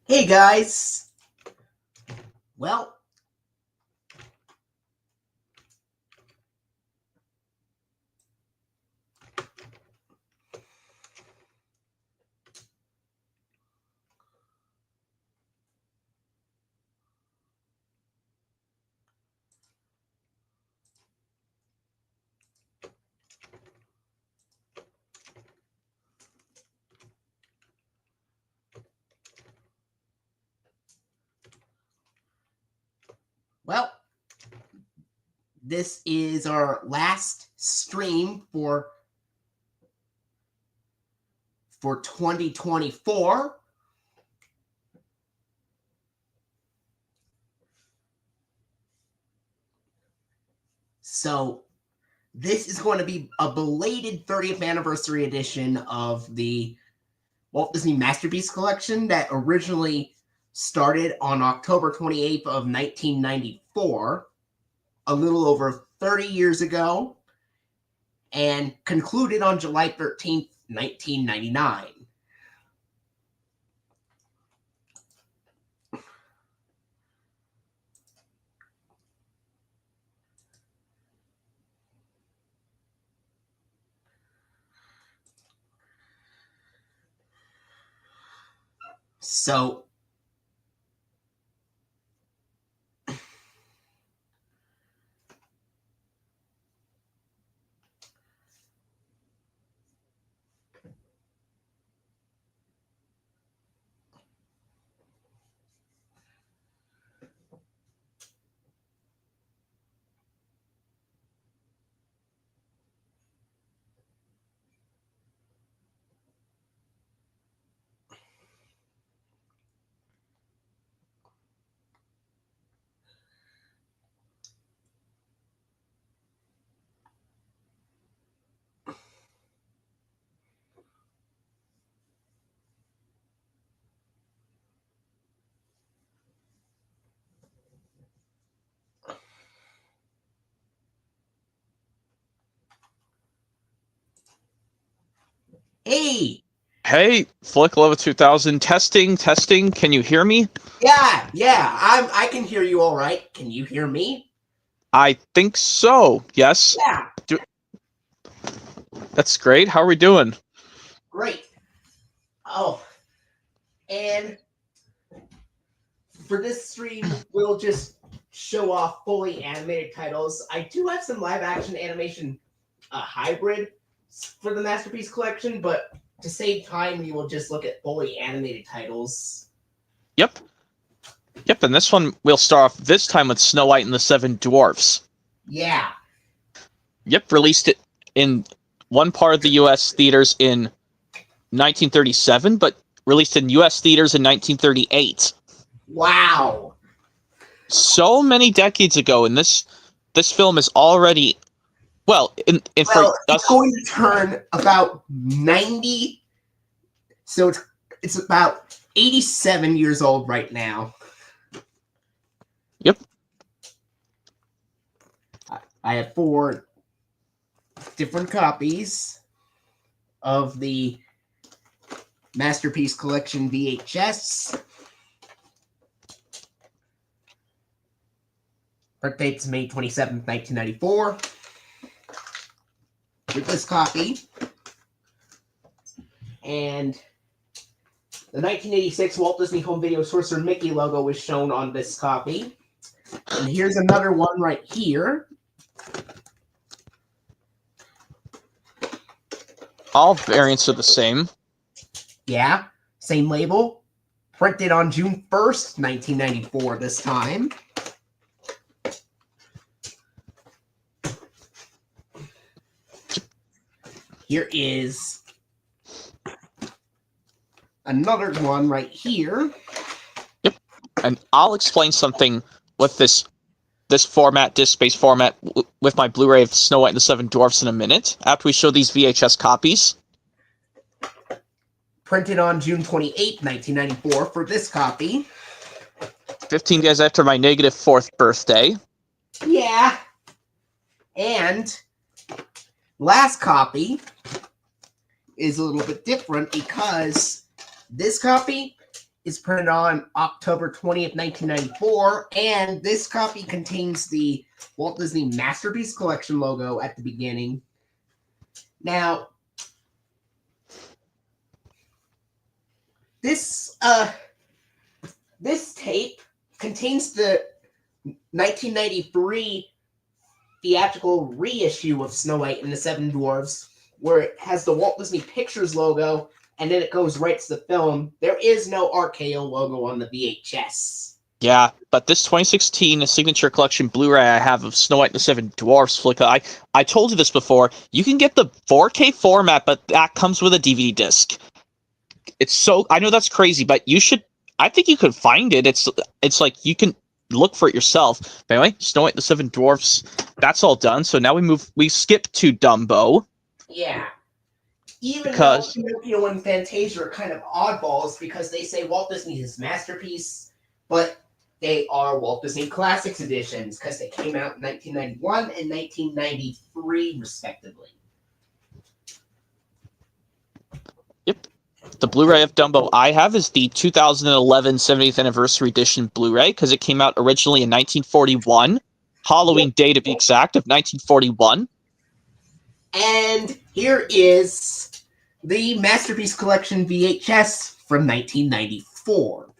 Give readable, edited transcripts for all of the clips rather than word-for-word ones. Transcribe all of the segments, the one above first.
Hey guys! Well, this is our last stream for 2024. So this is going to be a belated 30th anniversary edition of the Walt Disney Masterpiece Collection that originally started on October 28th of 1994, a little over 30 years ago, and concluded on July 13th, 1999. So hey! Hey, Flick Level 2000, testing. Can you hear me? Yeah, I can hear you all right. Can you hear me? I think so. Yes. Yeah. That's great. How are we doing? Great. Oh, and for this stream, we'll just show off fully animated titles. I do have some live action animation hybrid for the Masterpiece Collection, but to save time, we will just look at fully animated titles. Yep, and this one, we'll start off this time with Snow White and the Seven Dwarfs. Yeah. Yep, released it in one part of the U.S. theaters in 1937, but released in U.S. theaters in 1938. Wow. So many decades ago, and this film is already, it's going to turn about 90, so it's about 87 years old right now. Yep. I have 4 different copies of the Masterpiece Collection VHS. Birth date's May 27th, 1994. With this copy. And the 1986 Walt Disney Home Video Sorcerer Mickey logo is shown on this copy. And here's another one right here. All variants are the same. Yeah, same label. Printed on June 1st, 1994 this time. Here is another one right here. Yep, and I'll explain something with this format, disc-based format, with my Blu-ray of Snow White and the Seven Dwarfs in a minute, after we show these VHS copies. Printed on June 28, 1994 for this copy. 15 days after my -4th birthday. Yeah. And last copy is a little bit different because this copy is printed on October 20th, 1994, and this copy contains the Walt Disney Masterpiece Collection logo at the beginning. Now, this tape contains the 1993 theatrical reissue of Snow White and the Seven Dwarfs, where it has the Walt Disney Pictures logo, and then it goes right to the film. There is no RKO logo on the VHS. Yeah, but this 2016 Signature Collection Blu-ray I have of Snow White and the Seven Dwarfs, Flicka, I told you this before, you can get the 4K format, but that comes with a DVD disc. It's so, I know that's crazy, but you should, I think you could find it. It's like, you can look for it yourself. But anyway, Snow White and the Seven Dwarfs, that's all done. So now we skip to Dumbo. Yeah. Even though Pinocchio and Fantasia are kind of oddballs because they say Walt Disney's masterpiece, but they are Walt Disney Classics editions because they came out in 1991 and 1993, respectively. Yep. The Blu-ray of Dumbo I have is the 2011 70th Anniversary Edition Blu-ray because it came out originally in 1941, Halloween Day to be exact, of 1941. And here is the Masterpiece Collection VHS from 1994.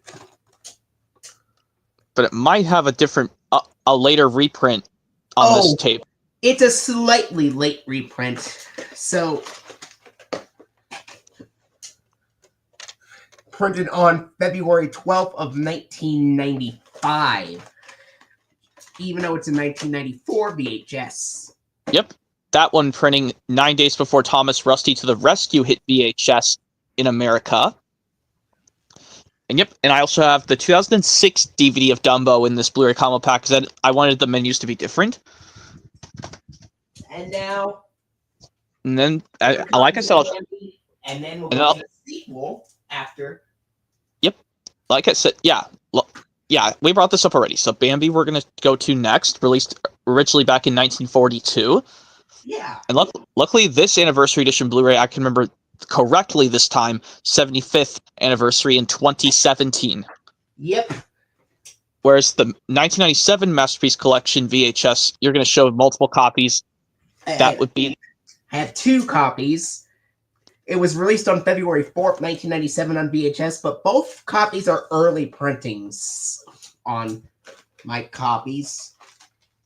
But it might have a different, a later reprint on this tape. It's a slightly late reprint. So, printed on February 12th of 1995. Even though it's a 1994 VHS. Yep. That one printing 9 days before Thomas Rusty to the Rescue hit VHS in America. And yep, and I also have the 2006 DVD of Dumbo in this Blu-ray combo pack because I wanted the menus to be different. And now... And then, like I said... And then we'll go to the sequel after... Yep. Like I said, yeah. Yeah, we brought this up already. So Bambi we're going to go to next, released originally back in 1942. Yeah. And luckily, this anniversary edition Blu-ray, I can remember correctly this time, 75th anniversary in 2017. Yep. Whereas the 1997 Masterpiece Collection VHS, you're going to show multiple copies. That would be... I have 2 copies. It was released on February 4th, 1997 on VHS, but both copies are early printings on my copies,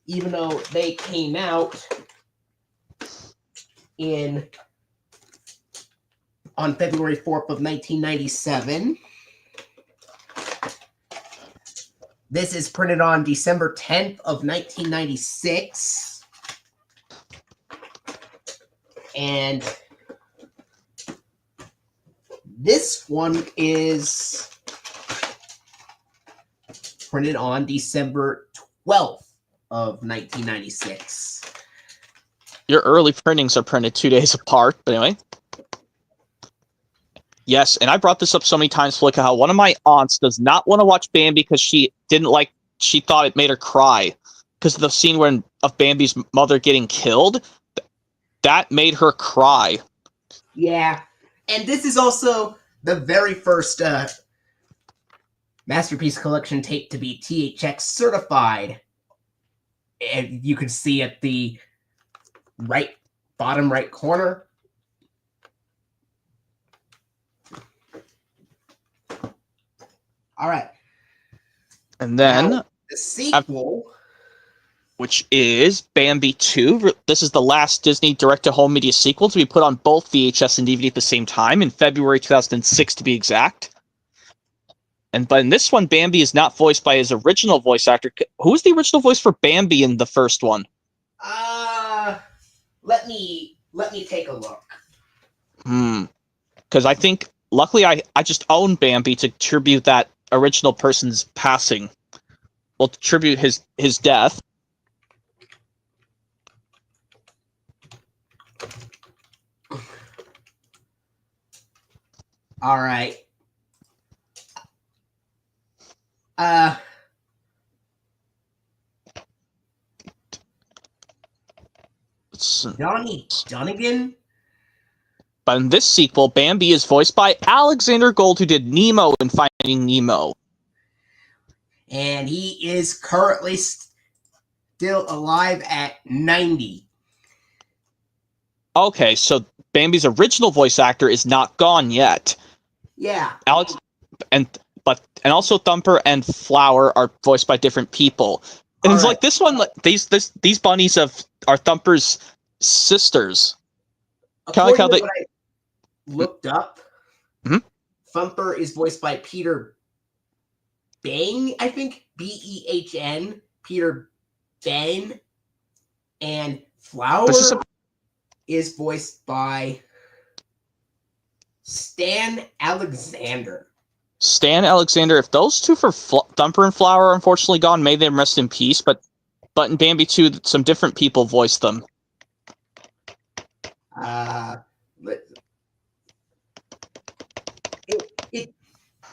even though they came out on February 4th of 1997. This is printed on December 10th of 1996. And this one is printed on December 12th of 1996. Your early printings are printed 2 days apart, but anyway. Yes, and I brought this up so many times, Flicka, how one of my aunts does not want to watch Bambi because she thought it made her cry. Because of the scene of Bambi's mother getting killed, that made her cry. Yeah, and this is also the very first Masterpiece Collection tape to be THX certified. And you can see at the bottom right corner. All right. And then now, the sequel, which is Bambi 2. This is the last Disney direct-to-home media sequel to be put on both VHS and DVD at the same time in February 2006 to be exact. But in this one, Bambi is not voiced by his original voice actor. Who was the original voice for Bambi in the first one? Let me take a look. Because I think, luckily, I just own Bambi to tribute that original person's passing. Well, to tribute his death. All right. Johnny Dunnigan? But in this sequel, Bambi is voiced by Alexander Gold, who did Nemo in Finding Nemo. And he is currently still alive at 90. Okay, so Bambi's original voice actor is not gone yet. Yeah. Alex and also Thumper and Flower are voiced by different people. And it's like this one, like these bunnies are Thumper's sisters. Kind of like how they what I looked up, Thumper is voiced by Peter Bang, I think, Behn, Peter Ben, and Flower is voiced by Stan Alexander. Stan Alexander. If those two for Thumper and Flower are unfortunately gone, may they rest in peace. But in Bambi 2, some different people voiced them.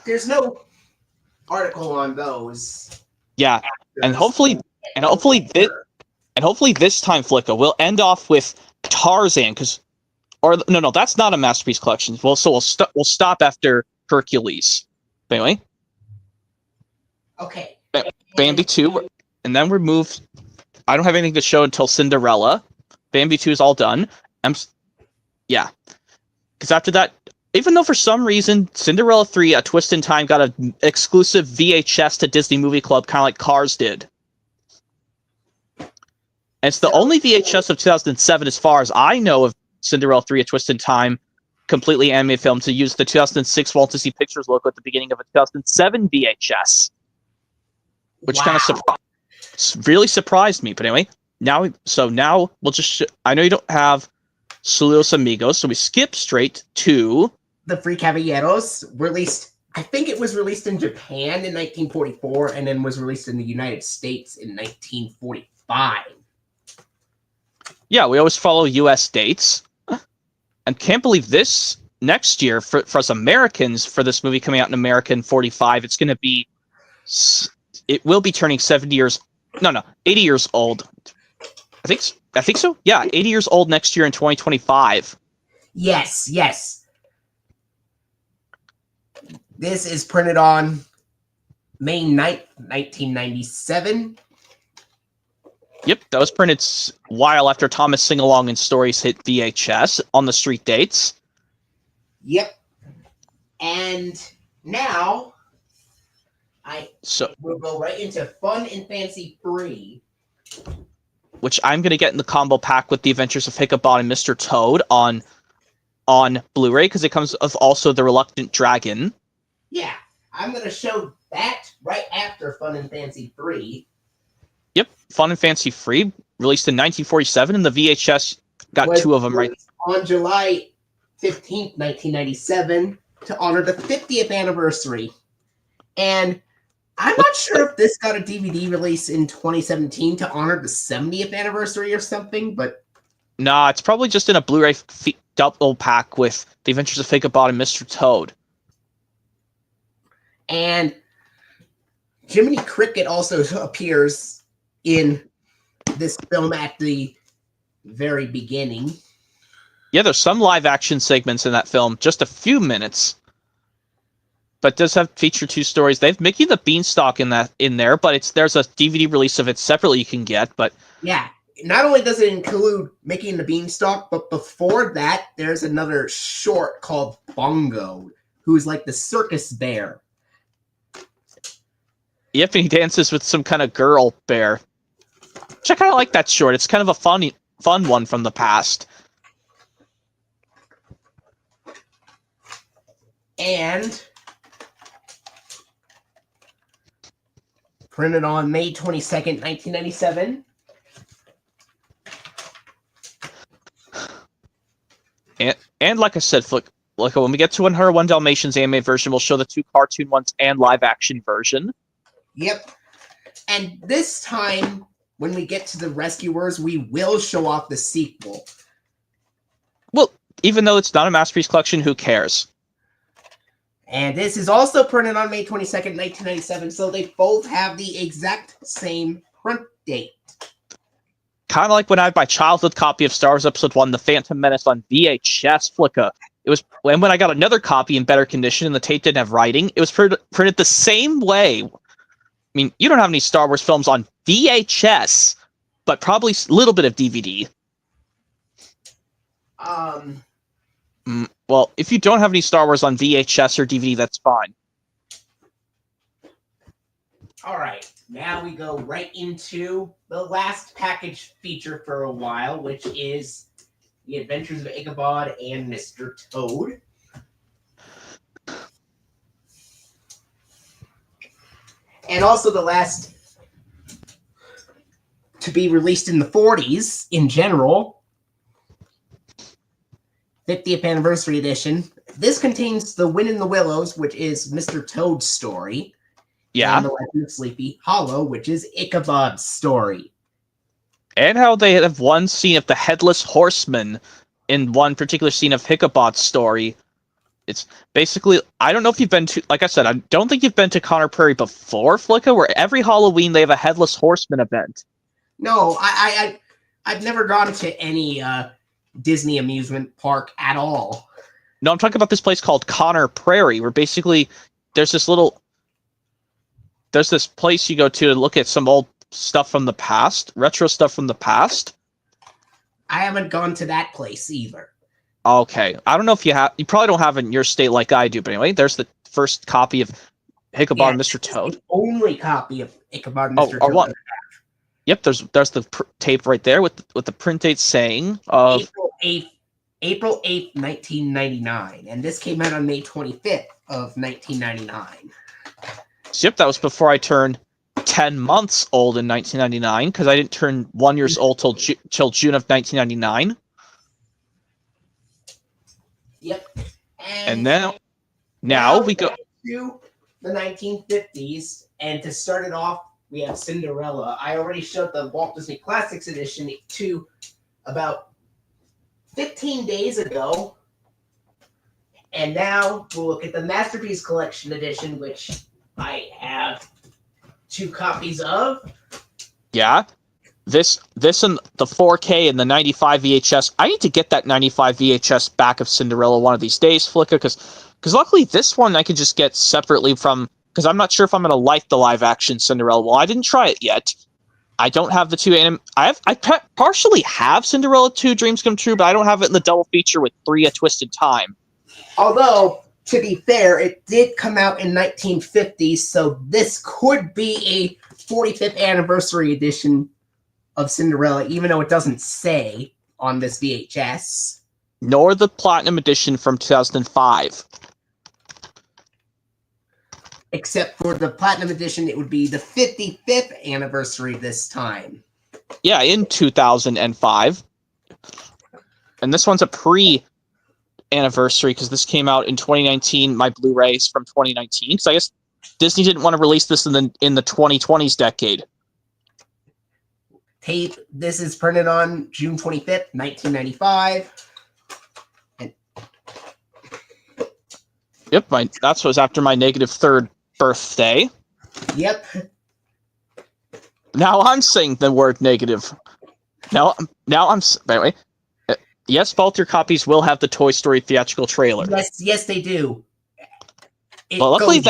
There's no article on those. Yeah, and hopefully this time, Flicka, we'll end off with Tarzan, no, that's not a Masterpiece Collection. We'll stop after Hercules. Anyway. Okay. Bambi 2, and then we're moved. I don't have anything to show until Cinderella. Bambi 2 is all done. Yeah. Because after that, even though for some reason Cinderella 3, A Twist in Time, got an exclusive VHS to Disney Movie Club, kind of like Cars did. And it's the only VHS of 2007, as far as I know, of Cinderella 3, A Twist in Time, completely animated film, to use the 2006 Walt Disney Pictures logo at the beginning of a 2007 VHS. Which kind of really surprised me. But anyway, now we'll just... I know you don't have Saludos Amigos, so we skip straight to... The Three Caballeros, released... I think it was released in Japan in 1944, and then was released in the United States in 1945. Yeah, we always follow U.S. dates. And can't believe this next year, for us Americans, for this movie coming out in America in 45, it's going to be... It will be turning 80 years old. I think so. Yeah, 80 years old next year in 2025. Yes. This is printed on May 9th, 1997. Yep, that was printed a while after Thomas Sing-Along and Stories hit VHS on the street dates. Yep. And now... we'll go right into Fun and Fancy Free, which I'm going to get in the combo pack with The Adventures of Ichabod and Mr. Toad on Blu-ray, because it comes with also The Reluctant Dragon. Yeah, I'm going to show that right after Fun and Fancy Free. Yep, Fun and Fancy Free, released in 1947, and the VHS got two of them right. On July 15th, 1997, to honor the 50th anniversary. And I'm not sure if this got a DVD release in 2017 to honor the 70th anniversary or something, but... Nah, it's probably just in a Blu-ray double pack with The Adventures of Ichabod and Mr. Toad. And Jiminy Cricket also appears in this film at the very beginning. Yeah, there's some live-action segments in that film, just a few minutes. But it does have feature 2 stories. They have Mickey the Beanstalk in there, but there's a DVD release of it separately you can get. But yeah, not only does it include Mickey and the Beanstalk, but before that, there's another short called Bongo, who's like the circus bear. Yep, and he dances with some kind of girl bear. Which I kind of like that short. It's kind of a fun one from the past. And... printed on May 22nd, 1997. And like I said, when we get to 101 Dalmatians anime version, we'll show the 2 cartoon ones and live action version. Yep. And this time, when we get to the Rescuers, we will show off the sequel. Well, even though it's not a Masterpiece Collection, who cares? And this is also printed on May 22nd, 1997, so they both have the exact same print date. kind of like when I had my childhood copy of Star Wars Episode 1, The Phantom Menace on VHS, Flicka. It was when I got another copy in better condition and the tape didn't have writing, it was printed the same way. I mean, you don't have any Star Wars films on VHS, but probably a little bit of DVD. Well, if you don't have any Star Wars on VHS or DVD, that's fine. All right, now we go right into the last package feature for a while, which is The Adventures of Ichabod and Mr. Toad. And also the last to be released in the 40s in general. 50th Anniversary Edition. This contains The Wind in the Willows, which is Mr. Toad's story. Yeah. And The Legend of Sleepy Hollow, which is Ichabod's story. And how they have one scene of the Headless Horseman in one particular scene of Ichabod's story. It's basically, I don't know if you've been to, like I said, I don't think you've been to Conner Prairie before, Flicka, where every Halloween they have a Headless Horseman event. No, I've never gone to any Disney amusement park at all. No, I'm talking about this place called Conner Prairie, where basically there's this place you go to look at some old stuff from the past, retro stuff from the past. I haven't gone to that place either. Okay, I don't know if you probably don't have it in your state like I do, but anyway, there's the first copy of Ichabod and Mr. Toad. The only copy of Ichabod and Mr. Toad. What? Yep, there's the tape right there with the print date saying of April 8th, 1999, and this came out on May 25th of 1999. Yep, that was before I turned 10 months old in 1999, because I didn't turn 1 year old till June of 1999. Yep. And now we go to the 1950s, and to start it off, we have Cinderella. I already showed the Walt Disney Classics Edition to about 15 days ago. And now we'll look at the Masterpiece Collection Edition, which I have 2 copies of. Yeah. This and the 4K and the 95 VHS. I need to get that 95 VHS back of Cinderella one of these days, Flicka, because luckily this one I could just get separately from, because I'm not sure if I'm going to like the live action Cinderella. Well, I didn't try it yet. I don't have the 2 I partially have Cinderella 2 Dreams Come True, but I don't have it in the double feature with 3 A Twisted Time. Although, to be fair, it did come out in 1950, so this could be a 45th anniversary edition of Cinderella, even though it doesn't say on this VHS. Nor the Platinum Edition from 2005. Except for the Platinum Edition, it would be the 55th anniversary this time. Yeah, in 2005. And this one's a pre-anniversary, because this came out in 2019, my Blu-rays from 2019. Because I guess Disney didn't want to release this in the 2020s decade. Tape, this is printed on June 25th, 1995. Yep, that was after my -3rd birthday. Yep. Now I'm saying the word negative. Now I'm anyway. Yes, both your copies will have the Toy Story theatrical trailer. Yes, they do. Well, luckily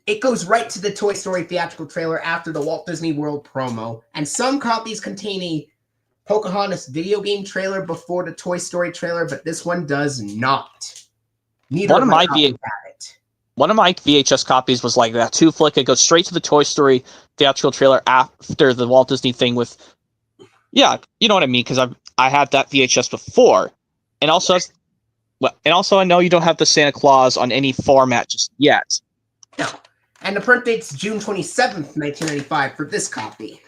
it goes right to the Toy Story theatrical trailer after the Walt Disney World promo, and some copies contain a Pocahontas video game trailer before the Toy Story trailer, but this one does not. Neither one of my copies have it. One of my VHS copies was like that too, Flick. It goes straight to the Toy Story theatrical trailer after the Walt Disney thing with, yeah, you know what I mean, because I had that VHS before, and also I know you don't have the Santa Claus on any format just yet. No, and the print date's June 27th, 1995 for this copy.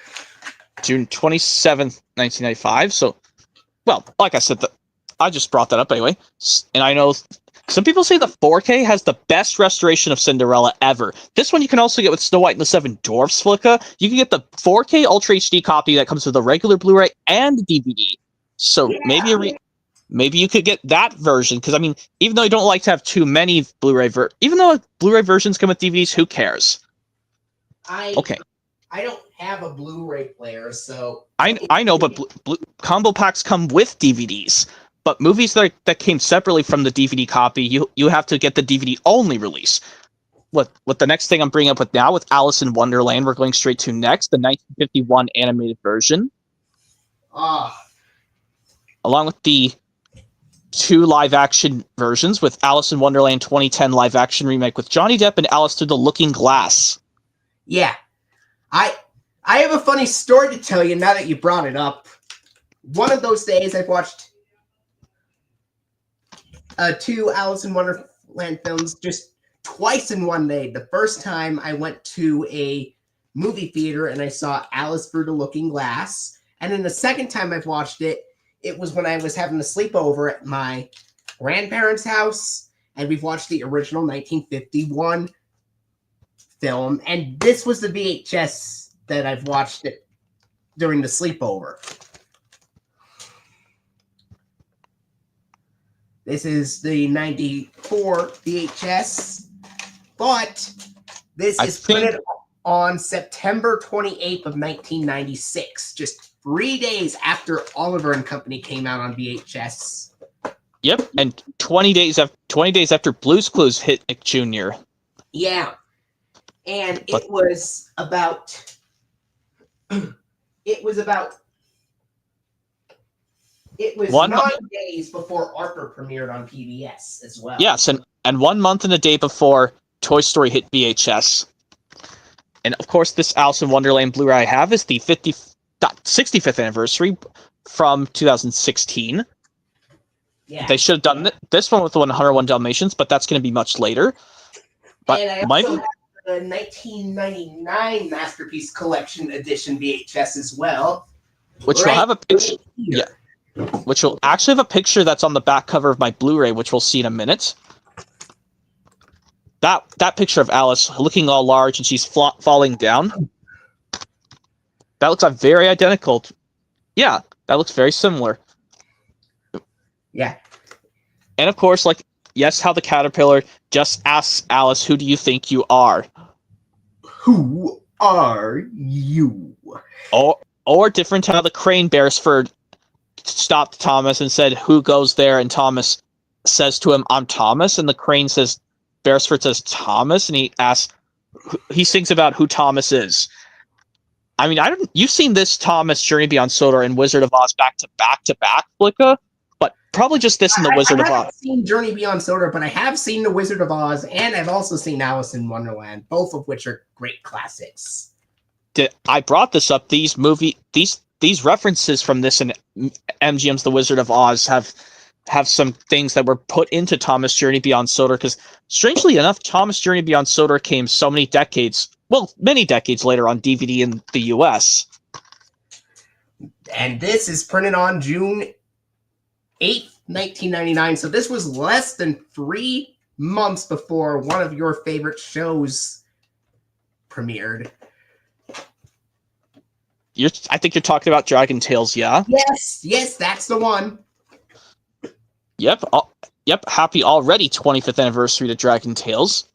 June 27th, 1995. So, well, like I said, I just brought that up anyway, and I know. Some people say the 4K has the best restoration of Cinderella ever. This one you can also get with Snow White and the Seven Dwarfs, Flicka. You can get the 4K Ultra HD copy that comes with a regular Blu-ray and DVD. So yeah, maybe you could get that version, because I mean, even though you don't like to have too many Blu-ray even though Blu-ray versions come with DVDs, who cares? Okay. I don't have a Blu-ray player, so I know, but combo packs come with DVDs. But movies that came separately from the DVD copy, you have to get the DVD only release. What the next thing I'm bringing up with now with Alice in Wonderland, we're going straight to next, the 1951 animated version, along with the 2 live action versions with Alice in Wonderland 2010 live action remake with Johnny Depp and Alice Through the Looking Glass. yeah. I have a funny story to tell you now that you brought it up. One of those days I've watched 2 Alice in Wonderland films just twice in one day. The first time I went to a movie theater and I saw Alice Through the Looking Glass. And then the second time I've watched it, it was when I was having a sleepover at my grandparents' house, and we've watched the original 1951 film. And this was the VHS that I've watched it during the sleepover. This is the 94 VHS, but this is printed on September 28th of 1996, just 3 days after Oliver and Company came out on VHS. Yep, and 20 days after Blue's Clues hit Nick Jr. Yeah, and it was about 9 days before Arthur premiered on PBS as well. Yes, and 1 month and a day before Toy Story hit VHS. And of course, this Alice in Wonderland Blu-ray I have is the 65th anniversary from 2016. Yeah. They should have done this one with the 101 Dalmatians, but that's going to be much later. But and I also have the 1999 Masterpiece Collection edition VHS as well. Which will have a picture. Yeah. Which will actually have a picture that's on the back cover of my Blu-ray, which we'll see in a minute. That picture of Alice looking all large and she's falling down. That looks very identical. Yeah, that looks very similar. Yeah. And of course, how the caterpillar just asks Alice, "Who do you think you are?" Who are you? Or different how the crane Beresford stopped Thomas and said, "Who goes there?" And Thomas says to him, "I'm Thomas." And the crane says, Beresford says, "Thomas," and he sings about who Thomas is. I mean, you've seen this Thomas Journey Beyond Sodor and Wizard of Oz back to back, Flicka, but probably just this in the Wizard of Oz. I haven't seen Journey Beyond Sodor, but I have seen the Wizard of Oz, and I've also seen Alice in Wonderland, both of which are great classics. I brought this up. These references from this and MGM's The Wizard of Oz have some things that were put into Thomas Journey Beyond Sodor, because strangely enough, Thomas Journey Beyond Sodor came many decades later on DVD in the US. And this is printed on June 8th, 1999. So this was less than 3 months before one of your favorite shows premiered. I think you're talking about Dragon Tales, yeah? Yes, that's the one. Yep. Happy already 25th anniversary to Dragon Tales.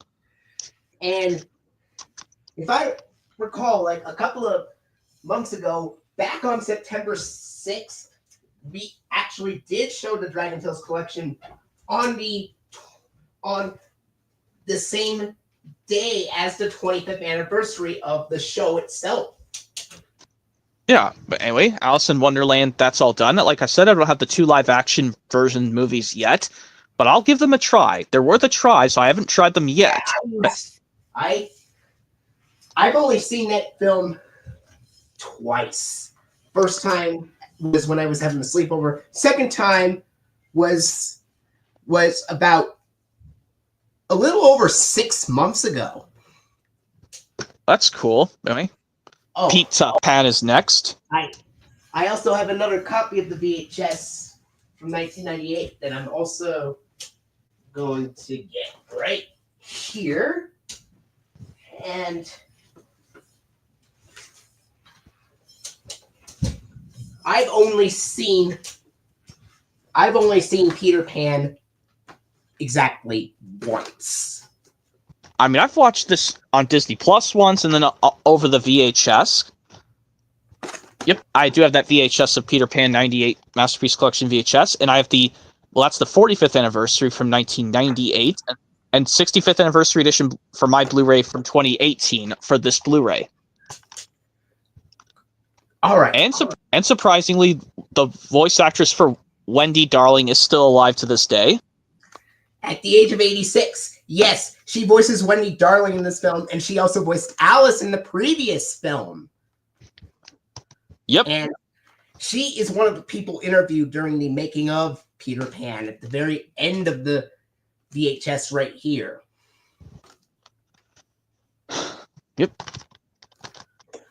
And if I recall, a couple of months ago, back on September 6th, we actually did show the Dragon Tales collection on the same day as the 25th anniversary of the show itself. Yeah, but anyway, Alice in Wonderland, that's all done. Like I said, I don't have the 2 live-action version movies yet, but I'll give them a try. They're worth a try, so I haven't tried them yet. I've only seen that film twice. First time was when I was having a sleepover. Second time was about a little over 6 months ago. That's cool. Anyway. Oh, Pizza Pan is next. I also have another copy of the VHS from 1998 that I'm also going to get right here. And I've only seen Peter Pan exactly once. I mean, I've watched this on Disney Plus once, and then over the VHS. Yep, I do have that VHS of Peter Pan 98 Masterpiece Collection VHS, and I have that's the 45th anniversary from 1998, and 65th anniversary edition for my Blu-ray from 2018 for this Blu-ray. All right. And surprisingly, the voice actress for Wendy Darling is still alive to this day. At the age of 86, yes, she voices Wendy Darling in this film, and she also voiced Alice in the previous film. Yep. And she is one of the people interviewed during the making of Peter Pan at the very end of the VHS right here. Yep.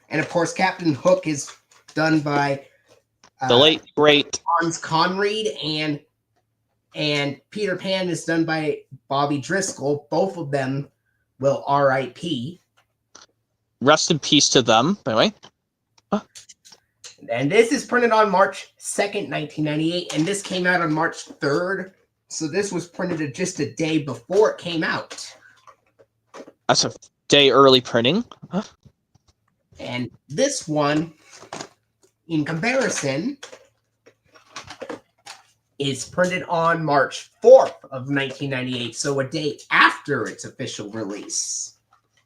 And of course, Captain Hook is done by the late great Hans Conried, and Peter Pan is done by Bobby Driscoll. Both of them will R.I.P. Rest in peace to them, by the way. And this is printed on March 2nd, 1998, and this came out on March 3rd. So this was printed just a day before it came out. That's a day early printing. Huh? And this one, in comparison, is printed on March 4th of 1998, so a day after its official release.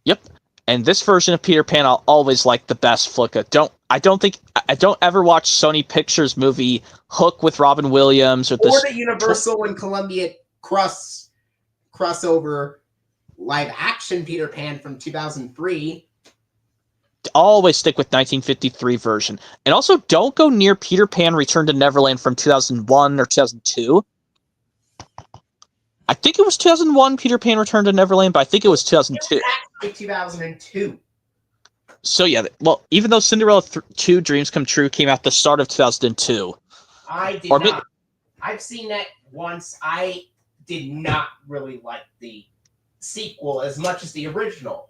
Yep. And this version of Peter Pan I'll always like the best, Flicka. I don't ever watch Sony Pictures movie Hook with Robin Williams or the Universal and Columbia crossover live action Peter Pan from 2003. Always stick with 1953 version. And also don't go near Peter Pan Return to Neverland from 2001 or 2002. I think it was 2001 Peter Pan Return to Neverland, but I think it was 2002. It was actually 2002. So yeah, well, even though Cinderella 2 Dreams Come True came out the start of 2002. I did not. I've seen that once. I did not really like the sequel as much as the original.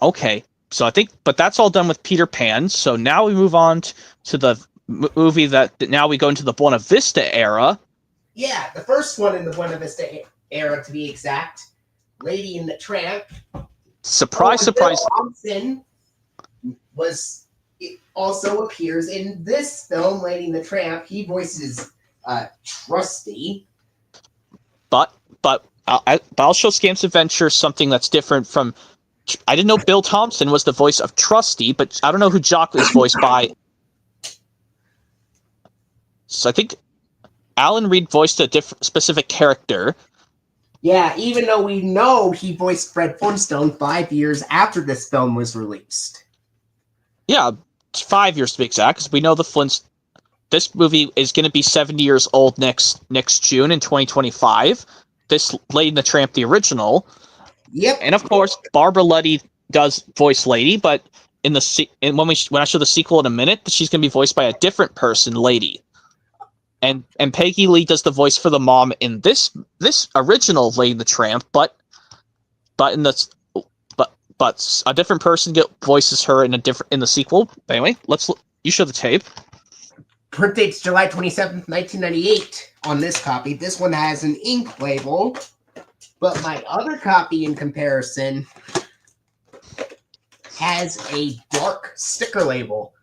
Okay, so I think, but that's all done with Peter Pan. So now we move on to the movie that now we go into the Buena Vista era. Yeah, the first one in the Buena Vista era, to be exact. Lady and the Tramp. Surprise, surprise. Thompson also appears in this film, Lady and the Tramp. He voices Trusty. But I'll show Scamp's Adventure something that's different from. I didn't know Bill Thompson was the voice of Trusty, but I don't know who Jock is voiced by. So I think Alan Reed voiced a specific character. Yeah, even though we know he voiced Fred Flintstone 5 years after this film was released. Yeah, 5 years to be exact, because we know this movie is going to be 70 years old next June in 2025. This Lady and the Tramp, the original. Yep. And of course, Barbara Luddy does voice Lady, but when I show the sequel in a minute, she's going to be voiced by a different person, Lady. And Peggy Lee does the voice for the mom in this original Lady and the Tramp, but a different person voices her in the sequel. Anyway, you show the tape. Print date's July 27th, 1998 on this copy. This one has an ink label, but my other copy in comparison has a dark sticker label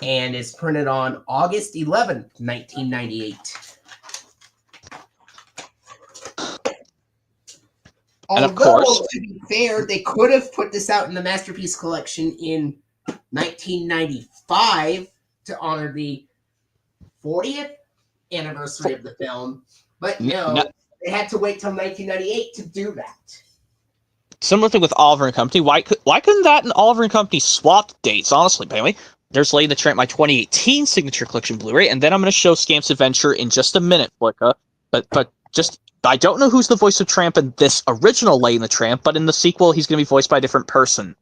and is printed on August 11th, 1998. And of course, to be fair, they could have put this out in the Masterpiece Collection in 1995 to honor the 40th anniversary of the film, but no, they had to wait till 1998 to do that. Similar thing with Oliver and Company. Why couldn't that and Oliver and Company swap dates? Honestly, but anyway, there's Lady and the Tramp, my 2018 Signature Collection Blu-ray, and then I'm going to show Scamp's Adventure in just a minute, Flicka. But I don't know who's the voice of Tramp in this original Lady and the Tramp, but in the sequel, he's going to be voiced by a different person.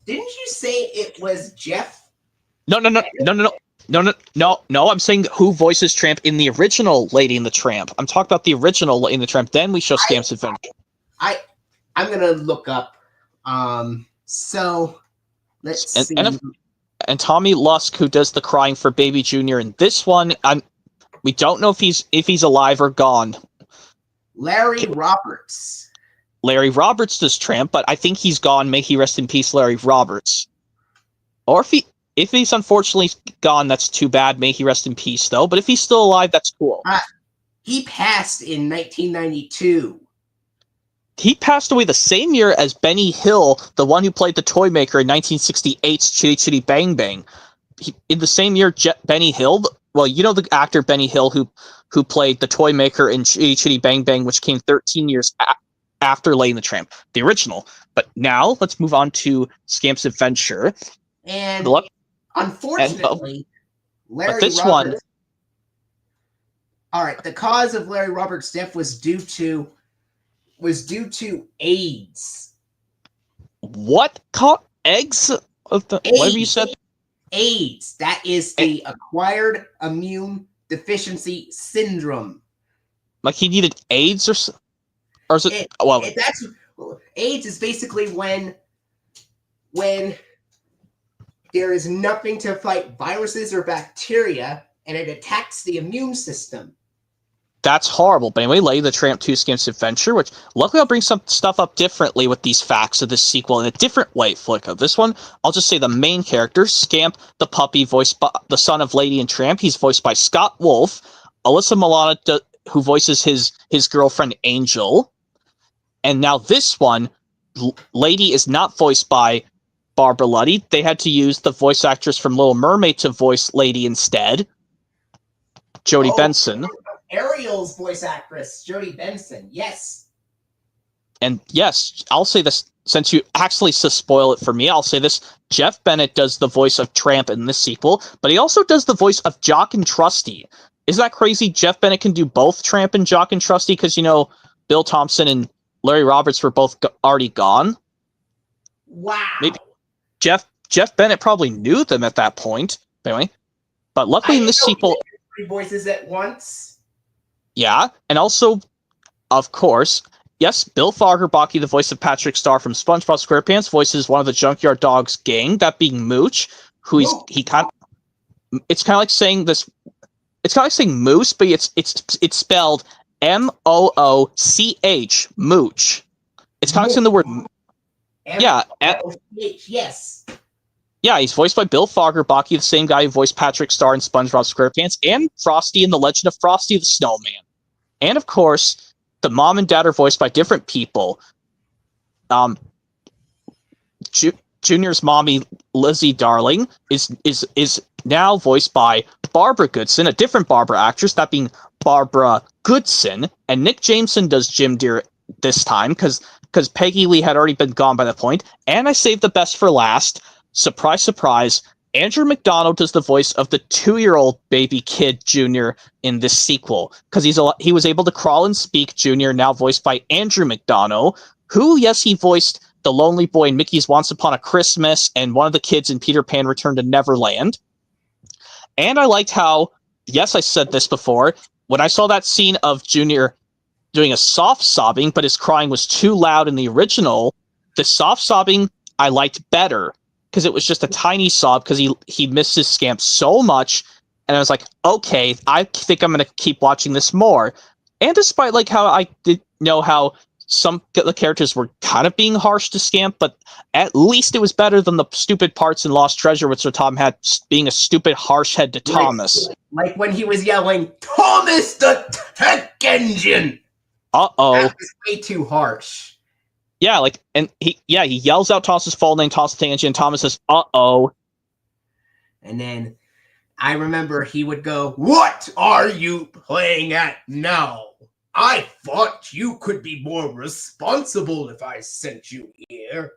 Didn't you say it was Jeff? No. I'm saying who voices Tramp in the original Lady and the Tramp. I'm talking about the original Lady and the Tramp. Then we show Scamp's Adventure. I'm gonna look up. So let's see. And Tommy Lusk, who does the crying for Baby Junior in this one, we don't know if he's alive or gone. Larry Roberts. Larry Roberts does Tramp, but I think he's gone. May he rest in peace, Larry Roberts. Or if he's unfortunately gone, that's too bad. May he rest in peace, though. But if he's still alive, that's cool. He passed in 1992. He passed away the same year as Benny Hill, the one who played the Toy Maker in 1968's Chitty Chitty Bang Bang. In the same year, Benny Hill, well, you know the actor Benny Hill who played the Toy Maker in Chitty Chitty Bang Bang, which came 13 years after Lady and the Tramp, the original. But now let's move on to Scamp's Adventure. And unfortunately, Larry this Roberts. one. All right, the cause of Larry Roberts' death was due to AIDS. What? Eggs? Whatever you said. AIDS. That is the acquired immune deficiency syndrome. Like he needed AIDS, or is it? AIDS is basically when there is nothing to fight viruses or bacteria, and it attacks the immune system. That's horrible. But anyway, Lady the Tramp 2 Scamp's Adventure, which luckily I'll bring some stuff up differently with these facts of this sequel in a different way, Flicka. This one, I'll just say the main character, Scamp the puppy, voiced by the son of Lady and Tramp. He's voiced by Scott Wolf. Alyssa Milano, who voices his girlfriend Angel. And now this one, Lady is not voiced by Barbara Luddy. They had to use the voice actress from Little Mermaid to voice Lady instead, Jodie Benson. Ariel's voice actress, Jodie Benson, yes. And yes, I'll say this, since you actually spoil it for me, I'll say this. Jeff Bennett does the voice of Tramp in this sequel, but he also does the voice of Jock and Trusty. Isn't that crazy? Jeff Bennett can do both Tramp and Jock and Trusty because, you know, Bill Thompson and Larry Roberts were both already gone. Wow. Maybe Jeff Bennett probably knew them at that point. Anyway, but luckily in this sequel... Three voices at once. Yeah, and also, of course, yes, Bill Fagerbaki, the voice of Patrick Star from SpongeBob SquarePants, voices one of the Junkyard Dogs gang, that being Mooch, who it's kind of like saying this. It's kind of like saying Moose, but it's spelled Mooch, Mooch. It's kind of like saying the word. Yes. Yeah, he's voiced by Bill Fagerbaki, the same guy who voiced Patrick Star in SpongeBob SquarePants, and Frosty in The Legend of Frosty the Snowman. And of course, the mom and dad are voiced by different people. Junior's mommy, Lizzie Darling, is now voiced by Barbara Goodson, a different Barbara actress, that being Barbara Goodson. And Nick Jameson does Jim Deere this time, because Peggy Lee had already been gone by that point. And I saved the best for last. Surprise, surprise. Andrew McDonough does the voice of the 2-year-old baby kid Junior in this sequel, because he was able to crawl and speak. Junior, now voiced by Andrew McDonough, who, yes, he voiced the lonely boy in Mickey's Once Upon a Christmas and one of the kids in Peter Pan Return to Neverland. And I liked how, yes, I said this before, when I saw that scene of Junior doing a soft sobbing, but his crying was too loud in the original, the soft sobbing I liked better, because it was just a tiny sob, because he misses Scamp so much, and I was like, okay, I think I'm going to keep watching this more. And despite like how I did know how some the characters were kind of being harsh to Scamp, but at least it was better than the stupid parts in Lost Treasure, which Tom had being a stupid harsh head to Thomas. Like when he was yelling, "Thomas the Tech Engine!" Uh-oh. That was way too harsh. Yeah, like, and he yells out Thomas's full name, Thomas the Tank Engine, and Thomas says, uh-oh. And then I remember he would go, "What are you playing at now? I thought you could be more responsible if I sent you here."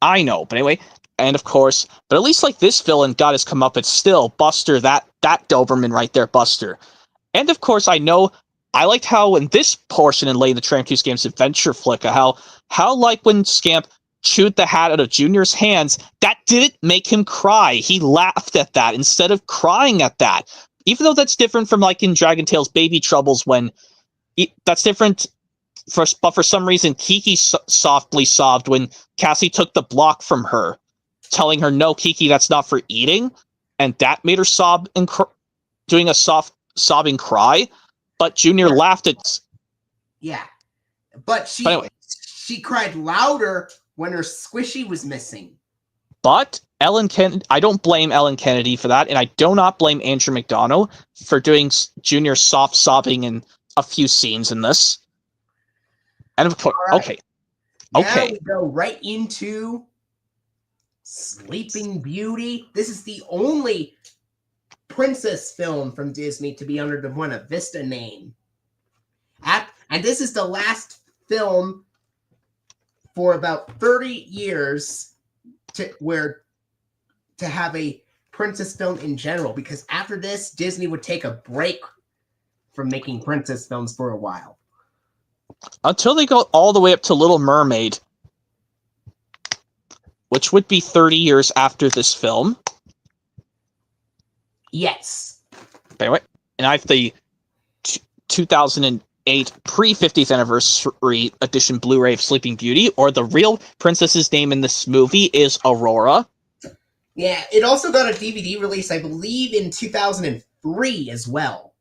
I know, but anyway, and of course, but at least like this villain got his comeuppance still. Buster, that Doberman right there, Buster. And of course, I know I liked how in this portion in Lady the Tramp 2 Scamp's Adventure, Flicka, how like when Scamp chewed the hat out of Junior's hands, that didn't make him cry. He laughed at that instead of crying at that. Even though that's different from like in Dragon Tales Baby Troubles, when that's different, but for some reason Kiki softly sobbed when Cassie took the block from her, telling her, "No, Kiki, that's not for eating," and that made her sob and doing a soft sobbing cry. But Junior laughed at Yeah, but anyway, she cried louder when her squishy was missing. But Ellen Kennedy, I don't blame Ellen Kennedy for that, and I do not blame Andrew McDonough for doing Junior soft sobbing in a few scenes in this. And of course, right. okay. Now we go right into Sleeping Beauty. This is the only princess film from Disney to be under the Buena Vista name. And this is the last film for about 30 years to have a princess film in general, because after this, Disney would take a break from making princess films for a while. Until they go all the way up to Little Mermaid, which would be 30 years after this film. Yes. Anyway, and I have the 2008 pre-50th anniversary edition Blu-ray of Sleeping Beauty, or the real princess's name in this movie is Aurora. Yeah, it also got a DVD release, I believe, in 2003 as well.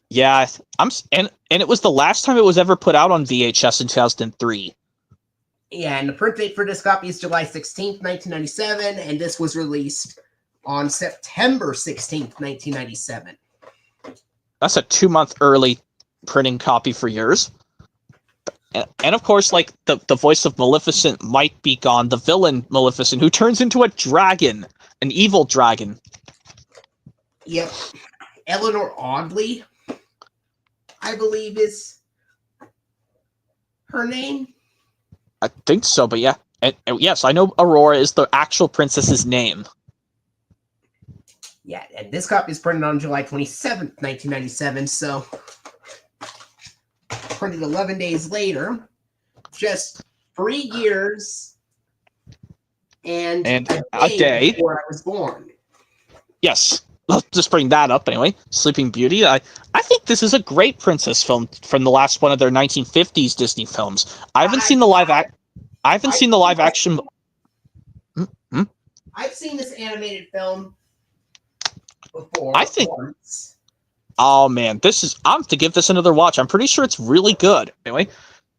Yeah, and it was the last time it was ever put out on VHS in 2003. Yeah, and the print date for this copy is July 16th, 1997, and this was released on September 16th, 1997. That's a 2-month early printing copy for yours. And of course, like, the voice of Maleficent might be gone, the villain Maleficent, who turns into a dragon, an evil dragon. Yep. Eleanor Audley, I believe, is her name. I think so, but yeah. And yes, I know Aurora is the actual princess's name. Yeah, and this copy is printed on July 27th, 1997, so printed 11 days later, just 3 years and a day before I was born. Yes. Let's just bring that up anyway. Sleeping Beauty. I think this is a great princess film from the last one of their 1950s Disney films. I haven't seen the live action. I've seen this animated film before. I think. Once. Oh man, I'm to give this another watch. I'm pretty sure it's really good. Anyway,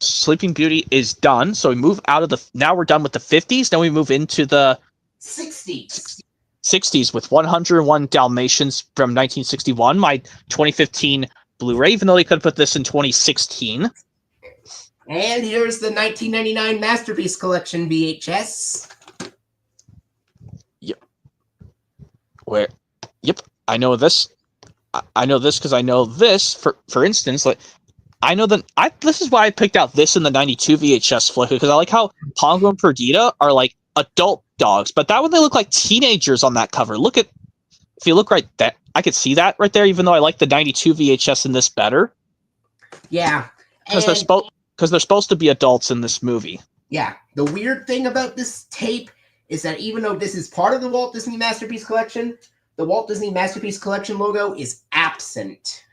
Sleeping Beauty is done. So we move out of now we're done with the 50s. Then we move into the 60s with 101 Dalmatians from 1961, my 2015 Blu-ray, even though they could have put this in 2016. And here's the 1999 Masterpiece Collection VHS. Yep. I know this. I know this because I know this. For instance, like, I know that this is why I picked out this in the 92 VHS flick, because I like how Pongo and Perdita are like adult dogs, but that one they look like teenagers on that cover. If you look right there, I could see that right there, even though I like the 92 VHS in this better. Yeah. Because they're supposed to be adults in this movie. Yeah. The weird thing about this tape is that even though this is part of the Walt Disney Masterpiece Collection, the Walt Disney Masterpiece Collection logo is absent.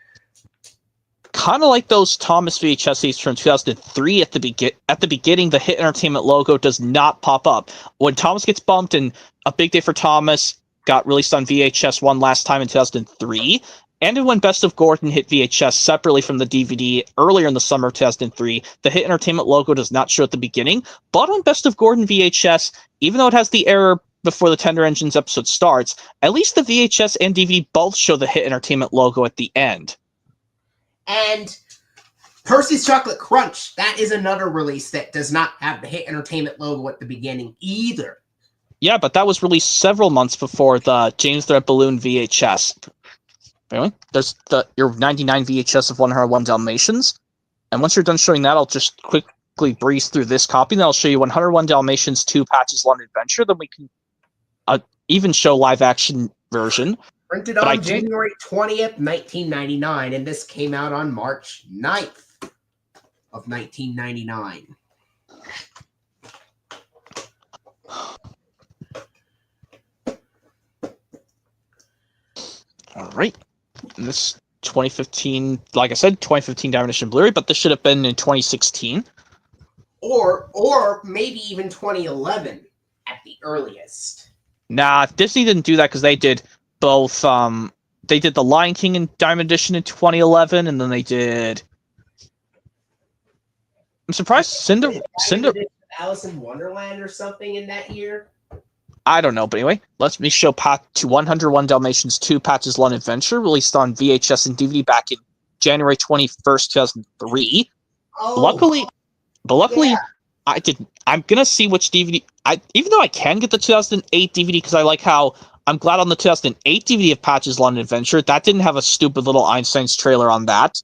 Kind of like those Thomas VHSs from 2003 at the beginning, the Hit Entertainment logo does not pop up. When Thomas gets bumped and A Big Day for Thomas got released on VHS one last time in 2003, and when Best of Gordon hit VHS separately from the DVD earlier in the summer of 2003, the Hit Entertainment logo does not show at the beginning, but on Best of Gordon VHS, even though it has the error before the Tender Engines episode starts, at least the VHS and DVD both show the Hit Entertainment logo at the end. And Hershey's Chocolate Crunch, that is another release that does not have the Hit Entertainment logo at the beginning either. Yeah, but that was released several months before the James the Red Balloon VHS. Anyway, there's your 99 VHS of 101 Dalmatians. And once you're done showing that, I'll just quickly breeze through this copy, and then I'll show you 101 Dalmatians 2 Patch's London Adventure. Then we can even show live-action version. Printed on January 20th, 1999, and this came out on March 9th of 1999. All right. And this 2015, like I said, 2015 Diamond Edition Blu-ray, but this should have been in 2016. Or maybe even 2011 at the earliest. Nah, Disney didn't do that because they did both. They did The Lion King in Diamond Edition in 2011, and then they did I'm surprised Cinder. Alice in Wonderland or something in that year. I don't know, but anyway, let me show Pat to 101 Dalmatians 2 Patch's Lawn Adventure, released on VHS and DVD back in January 21st, 2003. Oh, luckily, yeah. I'm gonna see which DVD. Even though I can get the 2008 DVD because I like how I'm glad on the 2008 DVD of Patch's Lawn Adventure that didn't have a stupid little Einstein's trailer on that.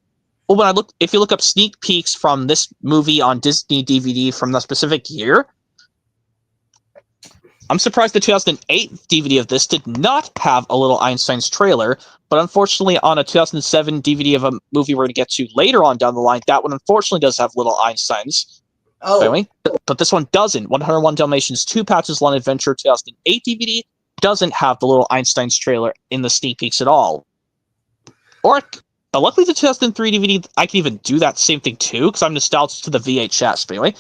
Well, if you look up sneak peeks from this movie on Disney DVD from the specific year, I'm surprised the 2008 DVD of this did not have a little Einstein's trailer, but unfortunately on a 2007 DVD of a movie we're going to get to later on down the line, that one unfortunately does have little Einsteins. Oh. Anyway, but this one doesn't. 101 Dalmatians 2 Patch's Lawn Adventure 2008 DVD doesn't have the little Einstein's trailer in the sneak peeks at all. But luckily the 2003 DVD, I can even do that same thing too, because I'm nostalgic to the VHS, but anyway.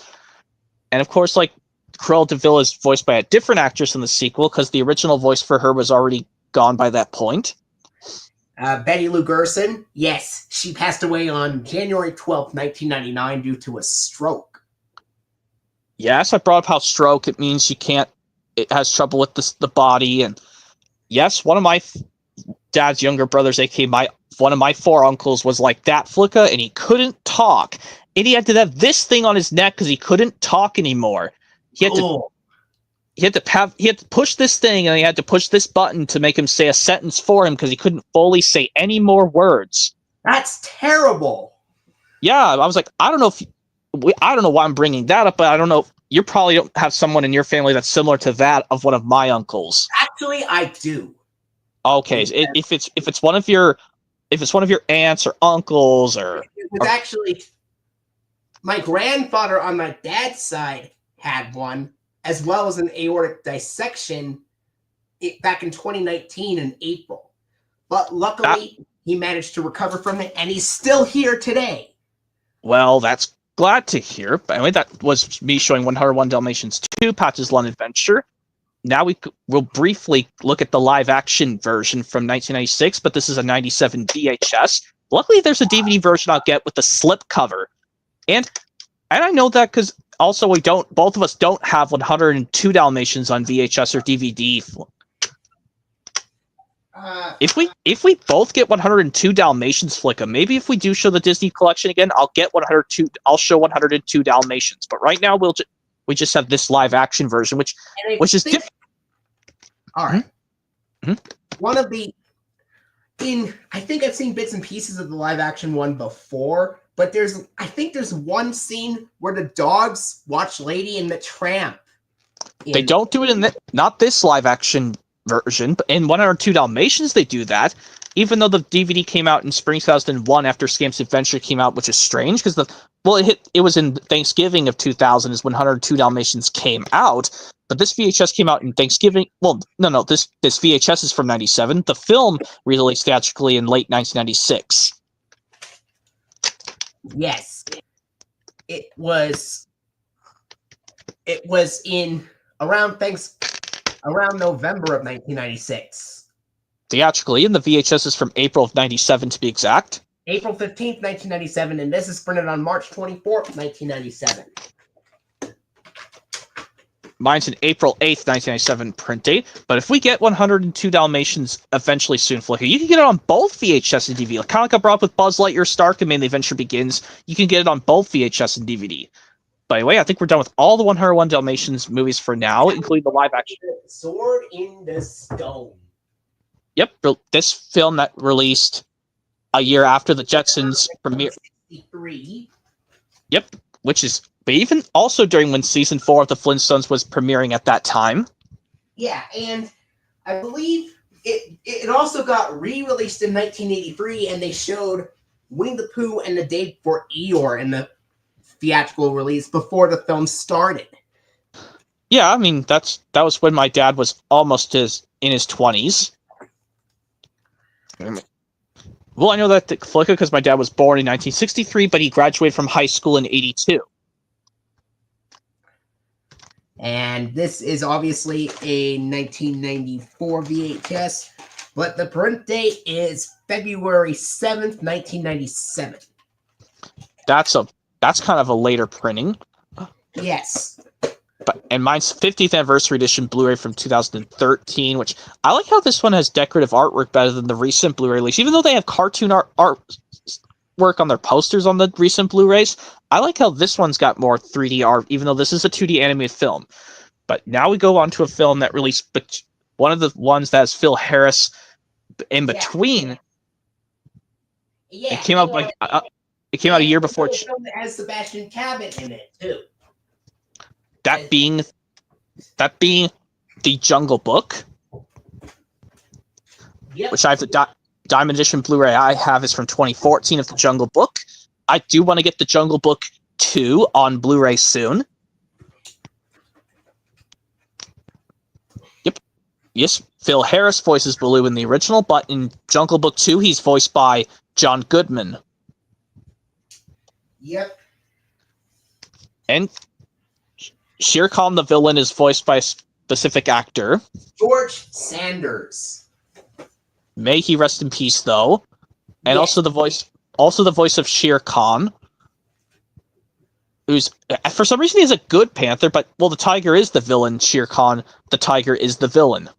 And of course, like, Cruella de Vil is voiced by a different actress in the sequel because the original voice for her was already gone by that point. Betty Lou Gerson, yes, she passed away on January 12th, 1999 due to a stroke. Yes, I brought up how stroke, it means it has trouble with the body. And yes, one of my dad's younger brothers, one of my 4 uncles, was like that, Flicka, and he couldn't talk. And he had to have this thing on his neck because he couldn't talk anymore. He had to push this thing, and he had to push this button to make him say a sentence for him because he couldn't fully say any more words. That's terrible. Yeah, I was like, I don't know why I'm bringing that up, but I don't know. You probably don't have someone in your family that's similar to that of one of my uncles. Actually, I do. Okay, if it's one of your aunts or uncles it was actually my grandfather on my dad's side had one, as well as an aortic dissection back in 2019 in April. But luckily, he managed to recover from it, and he's still here today. Well, that's glad to hear. But anyway, that was me showing 101 Dalmatians 2 Patch's Lawn Adventure. Now we'll briefly look at the live-action version from 1996, but this is a 97 VHS. Luckily, there's a DVD version I'll get with the slip cover. And I know that because also both of us don't have 102 Dalmatians on VHS or DVD. If we both get 102 Dalmatians, Flicka, maybe if we do show the Disney collection again, I'll show 102 Dalmatians. But right now we just have this live action version, which is different. All right. Mm-hmm. One of I think I've seen bits and pieces of the live action one before, but I think there's one scene where the dogs watch Lady and the Tramp. They don't do it not this live action version, but in 102 Dalmatians they do that. Even though the DVD came out in spring 2001 after Scamp's Adventure came out, which is strange because it was in Thanksgiving of 2000 is when 102 Dalmatians came out, but this VHS came out in Thanksgiving. Well, no, this VHS is from 97. The film released theatrically in late 1996. Yes, it was in around November of 1996. Theatrically, and the VHS is from April of 97 to be exact. April 15th, 1997, and this is printed on March 24th, 1997. Mine's an April 8th, 1997 print date, but if we get 102 Dalmatians eventually soon, Flicker, you can get it on both VHS and DVD. Kind of like I brought up with Buzz Lightyear Stark and May the Adventure Begins, you can get it on both VHS and DVD. By the way, I think we're done with all the 101 Dalmatians movies for now, including the live action. Sword in the Stone. Yep, this film that released a year after the Jetsons premiere. Yep, but even also during when season 4 of the Flintstones was premiering at that time. Yeah, and I believe it also got re-released in 1983, and they showed Winnie the Pooh and the Day Before Eeyore in the theatrical release before the film started. Yeah, I mean that was when my dad was almost in his 20s. Well, I know that Flicka because my dad was born in 1963, but he graduated from high school in 82. And this is obviously a 1994 VHS, but the print date is February 7th, 1997. That's That's kind of a later printing. Yes. And mine's 50th anniversary edition Blu-ray from 2013, which I like how this one has decorative artwork better than the recent Blu-ray release. Even though they have cartoon artwork on their posters on the recent Blu-rays, I like how this one's got more 3D art, even though this is a 2D animated film. But now we go on to a film that released one of the ones that has Phil Harris in between. Yeah. It came out it came out a year before. It has Sebastian Cabot in it too. That being the Jungle Book, which I have the Diamond Edition Blu-ray I have is from 2014 of the Jungle Book. I do want to get the Jungle Book 2 on Blu-ray soon. Yep. Yes, Phil Harris voices Baloo in the original, but in Jungle Book 2, he's voiced by John Goodman. Yep. And Shere Khan, the villain, is voiced by a specific actor. George Sanders. May he rest in peace, though. And also the voice of Shere Khan, who's, for some reason, he's a good panther, but, well, the tiger is the villain. Shere Khan, the tiger, is the villain.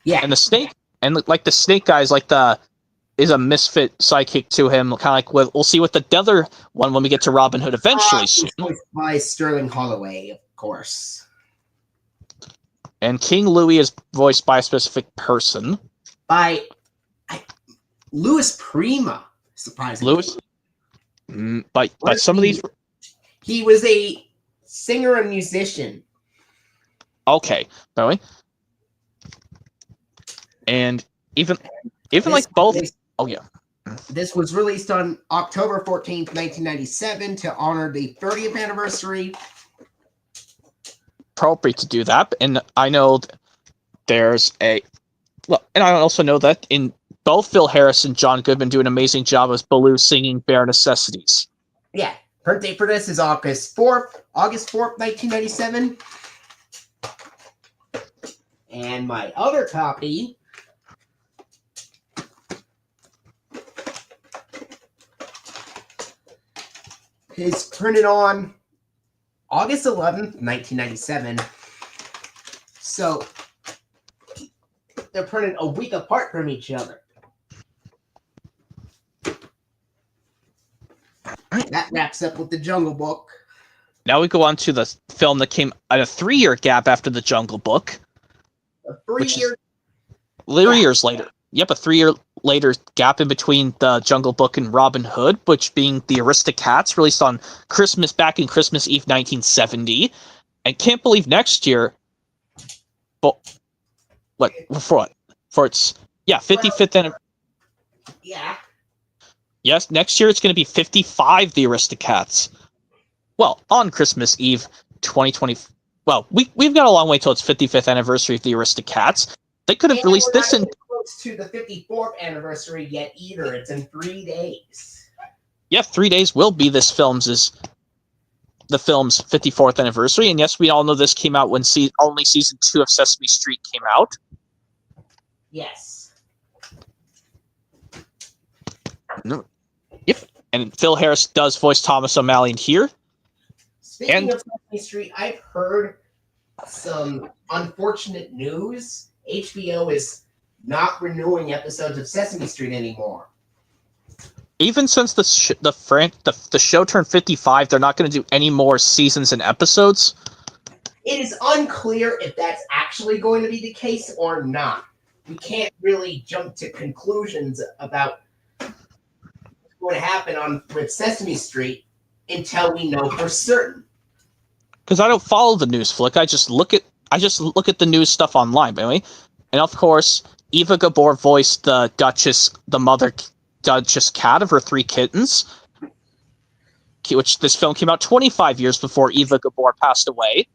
Yeah. And the snake, and like the snake guy is a misfit sidekick to him, kind of like we'll see with the other one when we get to Robin Hood eventually soon. Voiced by Sterling Holloway, of course. And King Louie is voiced by a specific person. By Louis Prima, surprisingly. Louis? But some of these... He was a singer and musician. Okay, by the way. And even like both... Oh, yeah. This was released on October 14th, 1997 to honor the 30th anniversary. Appropriate to do that. And I know there's a... Well, and I also know that in both Phil Harris and John Goodman do an amazing job as Baloo singing Bare Necessities. Yeah. Print date for this is August 4th, 1997. And my other copy... is printed on August 11th, 1997. So they're printed a week apart from each other. That wraps up with the Jungle Book. Now we go on to the film that came at a 3-year gap after the Jungle Book. A 3-year... 3 years later. Yep, a 3-year later gap in between the Jungle Book and Robin Hood, which being the Aristocats, released on back in Christmas Eve 1970. And can't believe next year, but for its 55th anniversary. Yeah. Yes, next year it's going to be 55, the Aristocats. Well, on Christmas Eve 2020. Well, we've got a long way till its 55th anniversary of the Aristocats. They could have released this in... close to the 54th anniversary yet either. It's in 3 days. Yeah, 3 days will be the film's 54th anniversary. And yes, we all know this came out when only season 2 of Sesame Street came out. Yes. No. Yep. And Phil Harris does voice Thomas O'Malley in here. Speaking of Sesame Street, I've heard some unfortunate news. HBO is not renewing episodes of Sesame Street anymore. Even since the show turned 55, they're not going to do any more seasons and episodes. It is unclear if that's actually going to be the case or not. We can't really jump to conclusions about what's going to happen with Sesame Street until we know for certain. Because I don't follow the news, Flick. I just look at the news stuff online, by the way. And of course, Eva Gabor voiced the Duchess, the mother Duchess cat of her 3 kittens, which this film came out 25 years before Eva Gabor passed away.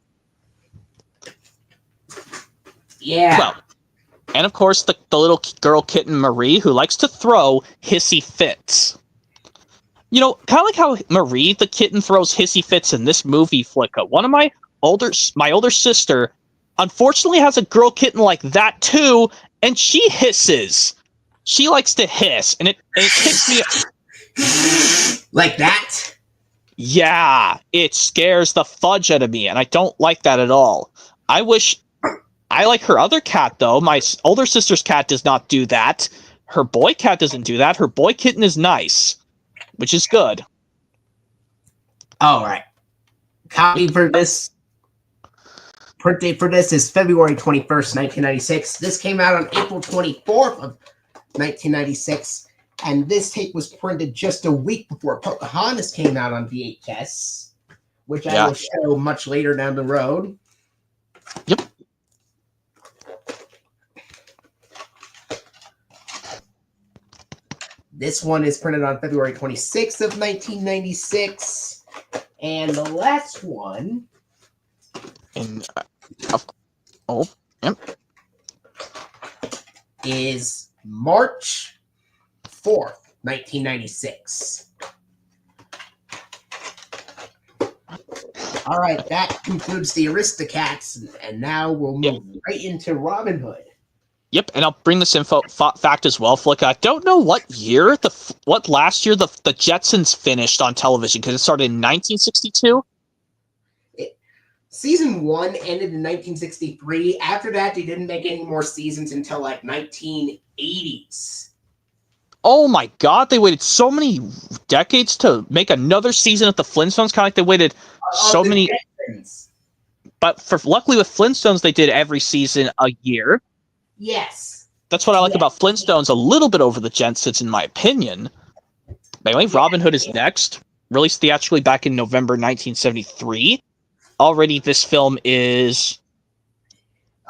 Yeah. Well, and of course, the little girl kitten Marie, who likes to throw hissy fits. You know, kind of like how Marie, the kitten, throws hissy fits in this movie, Flicka. One of my older sister, unfortunately, has a girl kitten like that too, and she hisses. She likes to hiss, and it hits me like that. Yeah, it scares the fudge out of me, and I don't like that at all. I like her other cat, though. My older sister's cat does not do that. Her boy cat doesn't do that. Her boy kitten is nice, which is good. All right. Copy for this. Print date for this is February 21st, 1996. This came out on April 24th of 1996. And this tape was printed just a week before Pocahontas came out on VHS, which I will show much later down the road. Yep. This one is printed on February 26th of 1996. And the last one... is March 4th, 1996. All right, that concludes the Aristocats, and now we'll move right into Robin Hood. Yep, and I'll bring this fact as well, Flick. I don't know what year, last year the Jetsons finished on television, because it started in 1962. Season 1 ended in 1963. After that, they didn't make any more seasons until like 1980s. Oh my god, they waited so many decades to make another season of the Flintstones, kind of like they waited so many... Jetsons. But luckily with Flintstones, they did every season a year. Yes. That's what I like about Flintstones a little bit over the Jetsons, in my opinion. Anyway, Robin Hood is next. Released theatrically back in November 1973. Already, this film is...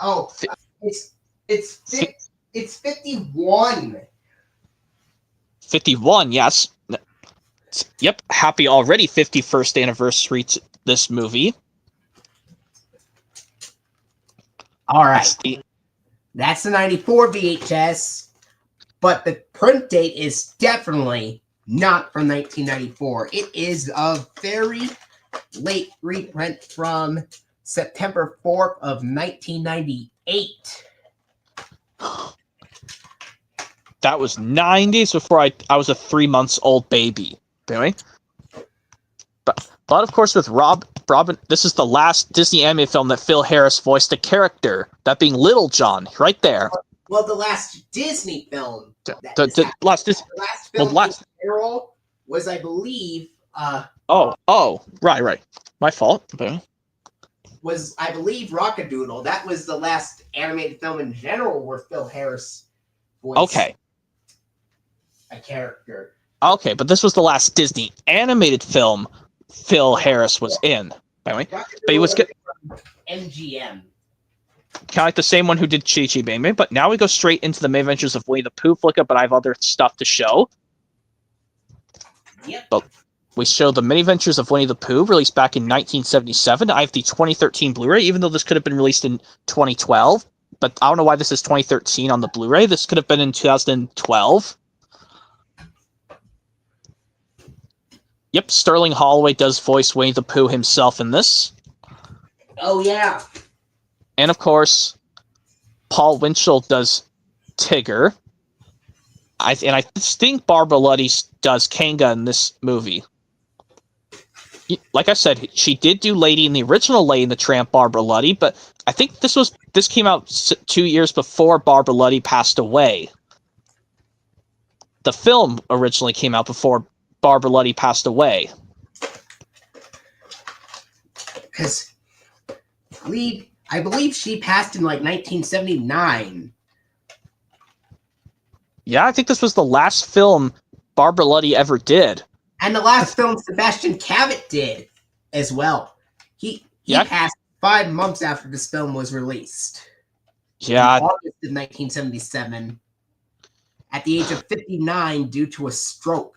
Oh, it's 51. 51, yes. Yep, happy already 51st anniversary to this movie. All right. That's the 94 VHS, but the print date is definitely not from 1994. It is a very late reprint from September 4th of 1998. That was 9 days before I was a 3 months old baby. Anyway, but of course with Robin, this is the last Disney animated film that Phil Harris voiced a character, that being Little John, right there. Well, the last Disney film. The last film in general was, I believe. Right. My fault. Okay. Was, I believe, Rockadoodle. That was the last animated film in general where Phil Harris voiced a character. Okay, but this was the last Disney animated film Phil Harris was in. By the way, but he was MGM. Kind of like the same one who did Chi Chi Bang Bang. But now we go straight into the Many Adventures of Winnie the Pooh, Flicka, but I have other stuff to show. Yep. But we show the Many Adventures of Winnie the Pooh, released back in 1977. I have the 2013 Blu-ray, even though this could have been released in 2012. But I don't know why this is 2013 on the Blu-ray. This could have been in 2012. Yep, Sterling Holloway does voice Winnie the Pooh himself in this. Oh, yeah. And, of course, Paul Winchell does Tigger. I think Barbara Luddy does Kanga in this movie. Like I said, she did do Lady in the original Lady and the Tramp, Barbara Luddy, but I think this came out 2 years before Barbara Luddy passed away. The film originally came out before Barbara Luddy passed away. Because I believe she passed in like 1979. Yeah, I think this was the last film Barbara Luddy ever did. And the last film Sebastian Cabot did as well. He passed 5 months after this film was released. Yeah. In August of 1977. At the age of 59 due to a stroke.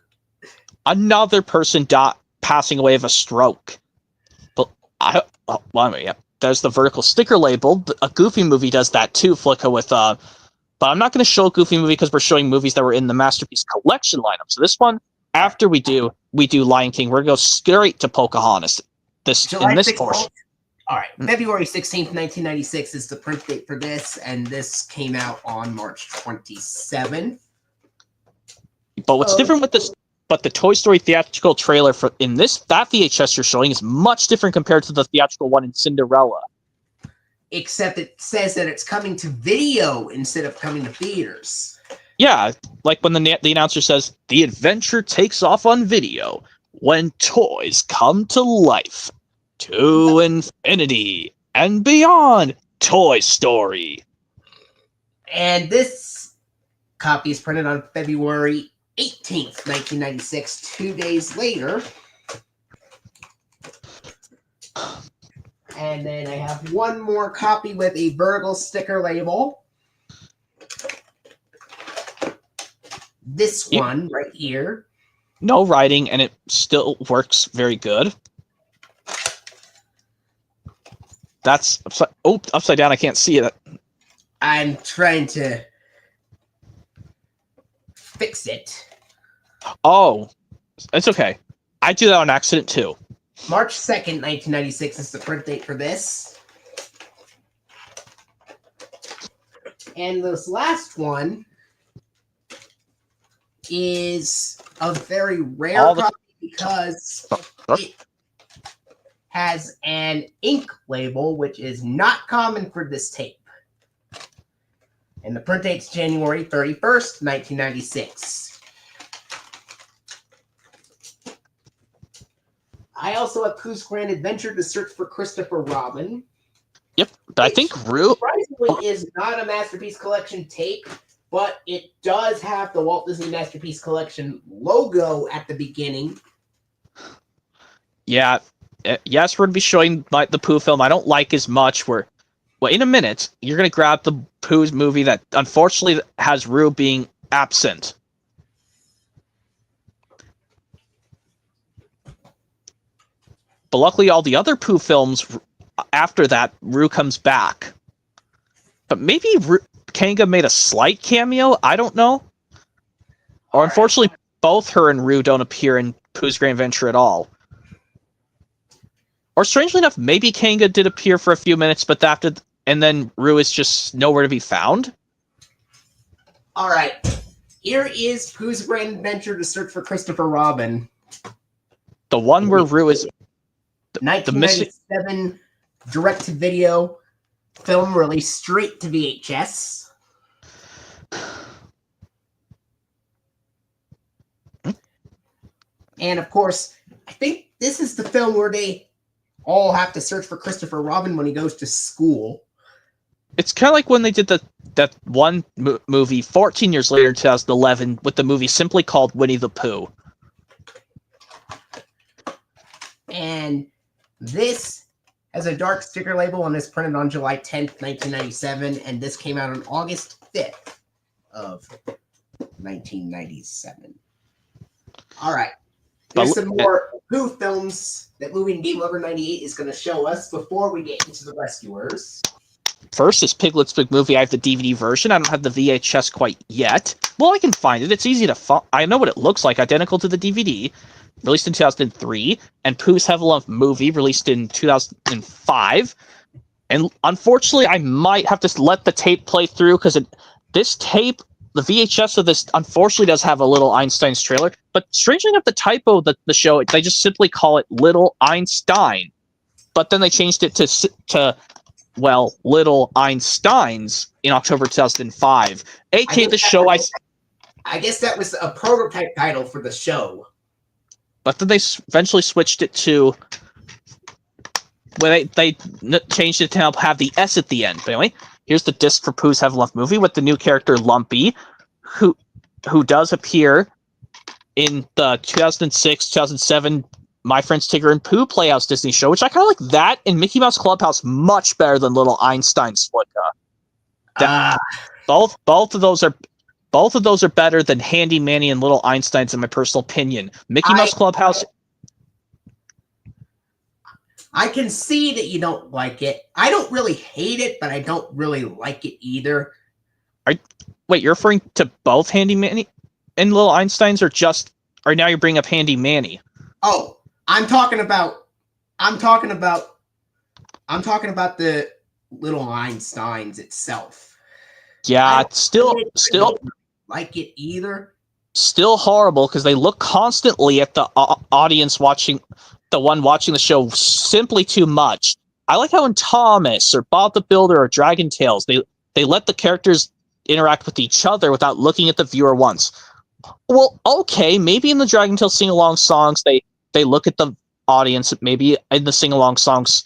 Another person passing away of a stroke. But there's the vertical sticker label. A Goofy movie does that too, Flicka, with but I'm not going to show a Goofy movie because we're showing movies that were in the Masterpiece Collection lineup. So this one, after we do Lion King, we're going to go straight to Pocahontas. In this portion. All right, February 16th, 1996 is the print date for this, and this came out on March 27th. But what's different with this? but the Toy Story theatrical trailer that VHS you're showing is much different compared to the theatrical one in Cinderella. Except it says that it's coming to video instead of coming to theaters. Yeah, like when the announcer says, "The adventure takes off on video when toys come to life. To infinity and beyond. Toy Story." And this copy is printed on February 18th, 1996, 2 days later. And then I have one more copy with a Virgil sticker label. This one right here. No writing, and it still works very good. That's upside down. I can't see it. I'm trying to fix it. Oh, it's okay. I do that on accident too. March 2nd, 1996 is the print date for this. And this last one is a very rare copy because it has an ink label, which is not common for this tape. And the print date's January 31st, 1996. I also have Pooh's Grand Adventure to Search for Christopher Robin. Yep, but I think surprisingly is not a Masterpiece Collection tape, but it does have the Walt Disney Masterpiece Collection logo at the beginning. Yeah, yes, we're going to be showing the Pooh film I don't like as much. Well, in a minute, you're going to grab the Pooh's movie that unfortunately has Roo being absent. But luckily, all the other Pooh films after that, Roo comes back. But maybe Kanga made a slight cameo. I don't know. Or unfortunately, both her and Roo don't appear in Pooh's Grand Adventure at all. Or strangely enough, maybe Kanga did appear for a few minutes, but and then Roo is just nowhere to be found. All right, here is Pooh's Grand Adventure to Search for Christopher Robin. The one where Roo is 1997 direct-to-video film released straight to VHS. And of course, I think this is the film where they all have to search for Christopher Robin when he goes to school. It's kind of like when they did that one movie 14 years later in 2011 with the movie simply called Winnie the Pooh. And this has a dark sticker label and is printed on July 10th, 1997. And this came out on August 5th of 1997. All right. There's some more Pooh films that Movie&GameLover98 is going to show us before we get into the Rescuers. First is Piglet's Big Movie. I have the DVD version. I don't have the VHS quite yet. Well, I can find it. It's easy to find. I know what it looks like. Identical to the DVD. Released in 2003. And Pooh's Heaven Love Movie, released in 2005. And unfortunately, I might have to let the tape play through because this tape, the VHS of this, unfortunately does have a Little Einstein's trailer. But strangely enough, the typo that the show, they just simply call it Little Einstein. But then they changed it to Little Einsteins in October 2005. A.k.a. the show I guess that was a prototype title for the show. But then they eventually switched it to... Well, they changed it to now have the S at the end. But anyway, here's the disc for Pooh's Heaven Love Movie with the new character Lumpy, who does appear in the 2006-2007 My Friends Tigger and Pooh Playhouse Disney show, which I kind of like that and Mickey Mouse Clubhouse much better than Little Einstein's Flicka. Both of those are better than Handy Manny and Little Einstein's in my personal opinion. Mickey Mouse Clubhouse. I can see that you don't like it. I don't really hate it, but I don't really like it either. Wait, you're referring to both Handy Manny and Little Einstein's, or now you're bringing up Handy Manny? Oh, I'm talking about the Little Einstein's itself. Yeah, it's still like it either. still horrible because they look constantly at the audience watching, the one watching the show, simply too much. I like how in Thomas or Bob the Builder or Dragon Tales, they let the characters interact with each other without looking at the viewer once. Well, okay, maybe in the Dragon Tales sing-along songs, they look at the audience, maybe in the sing-along songs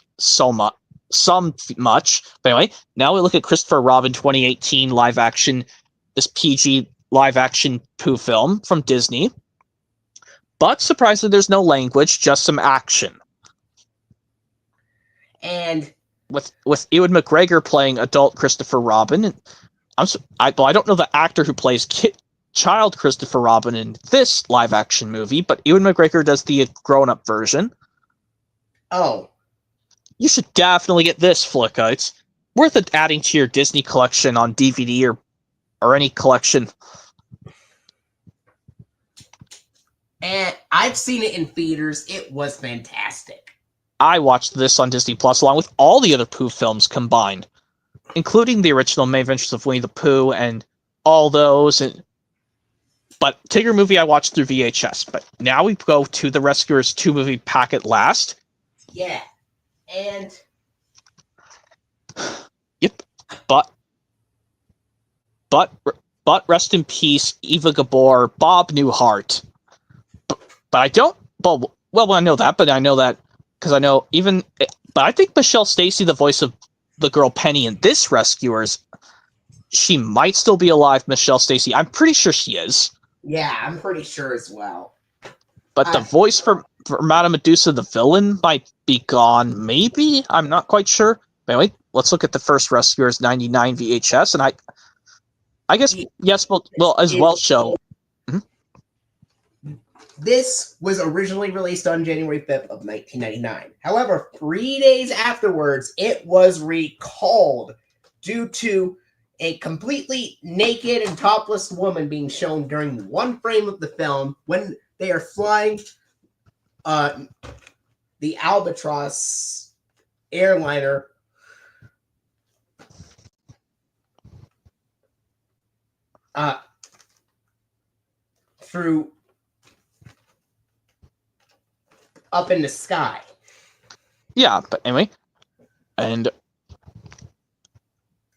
much. But anyway, now we look at Christopher Robin 2018 live-action, this PG live-action Pooh film from Disney. But surprisingly, there's no language, just some action. And with Ewan McGregor playing adult Christopher Robin. And I don't know the actor who plays child Christopher Robin in this live-action movie, but Ewan McGregor does the grown-up version. Oh. You should definitely get this, Flicka. It's worth it adding to your Disney collection on DVD or any collection. And I've seen it in theaters. It was fantastic. I watched this on Disney Plus along with all the other Pooh films combined, including the original Main Adventures of Winnie the Pooh and all those. But Tigger movie I watched through VHS. But now we go to the Rescuers 2 movie pack at last. Yeah. And yep. But rest in peace, Eva Gabor, Bob Newhart. But I don't. Well, I know that, but I know that because I know even. But I think Michelle Stacy, the voice of the girl Penny in this Rescuers, she might still be alive. Michelle Stacy, I'm pretty sure she is. Yeah, I'm pretty sure as well. But the voice for Madame Medusa, the villain, might be gone. Maybe, I'm not quite sure. But anyway, let's look at the first Rescuers '99 VHS, and I guess yes, we'll as well show. This was originally released on January 5th of 1999. However, 3 days afterwards, it was recalled due to a completely naked and topless woman being shown during one frame of the film when they are flying the Albatross airliner through up in the sky. Yeah, but anyway, and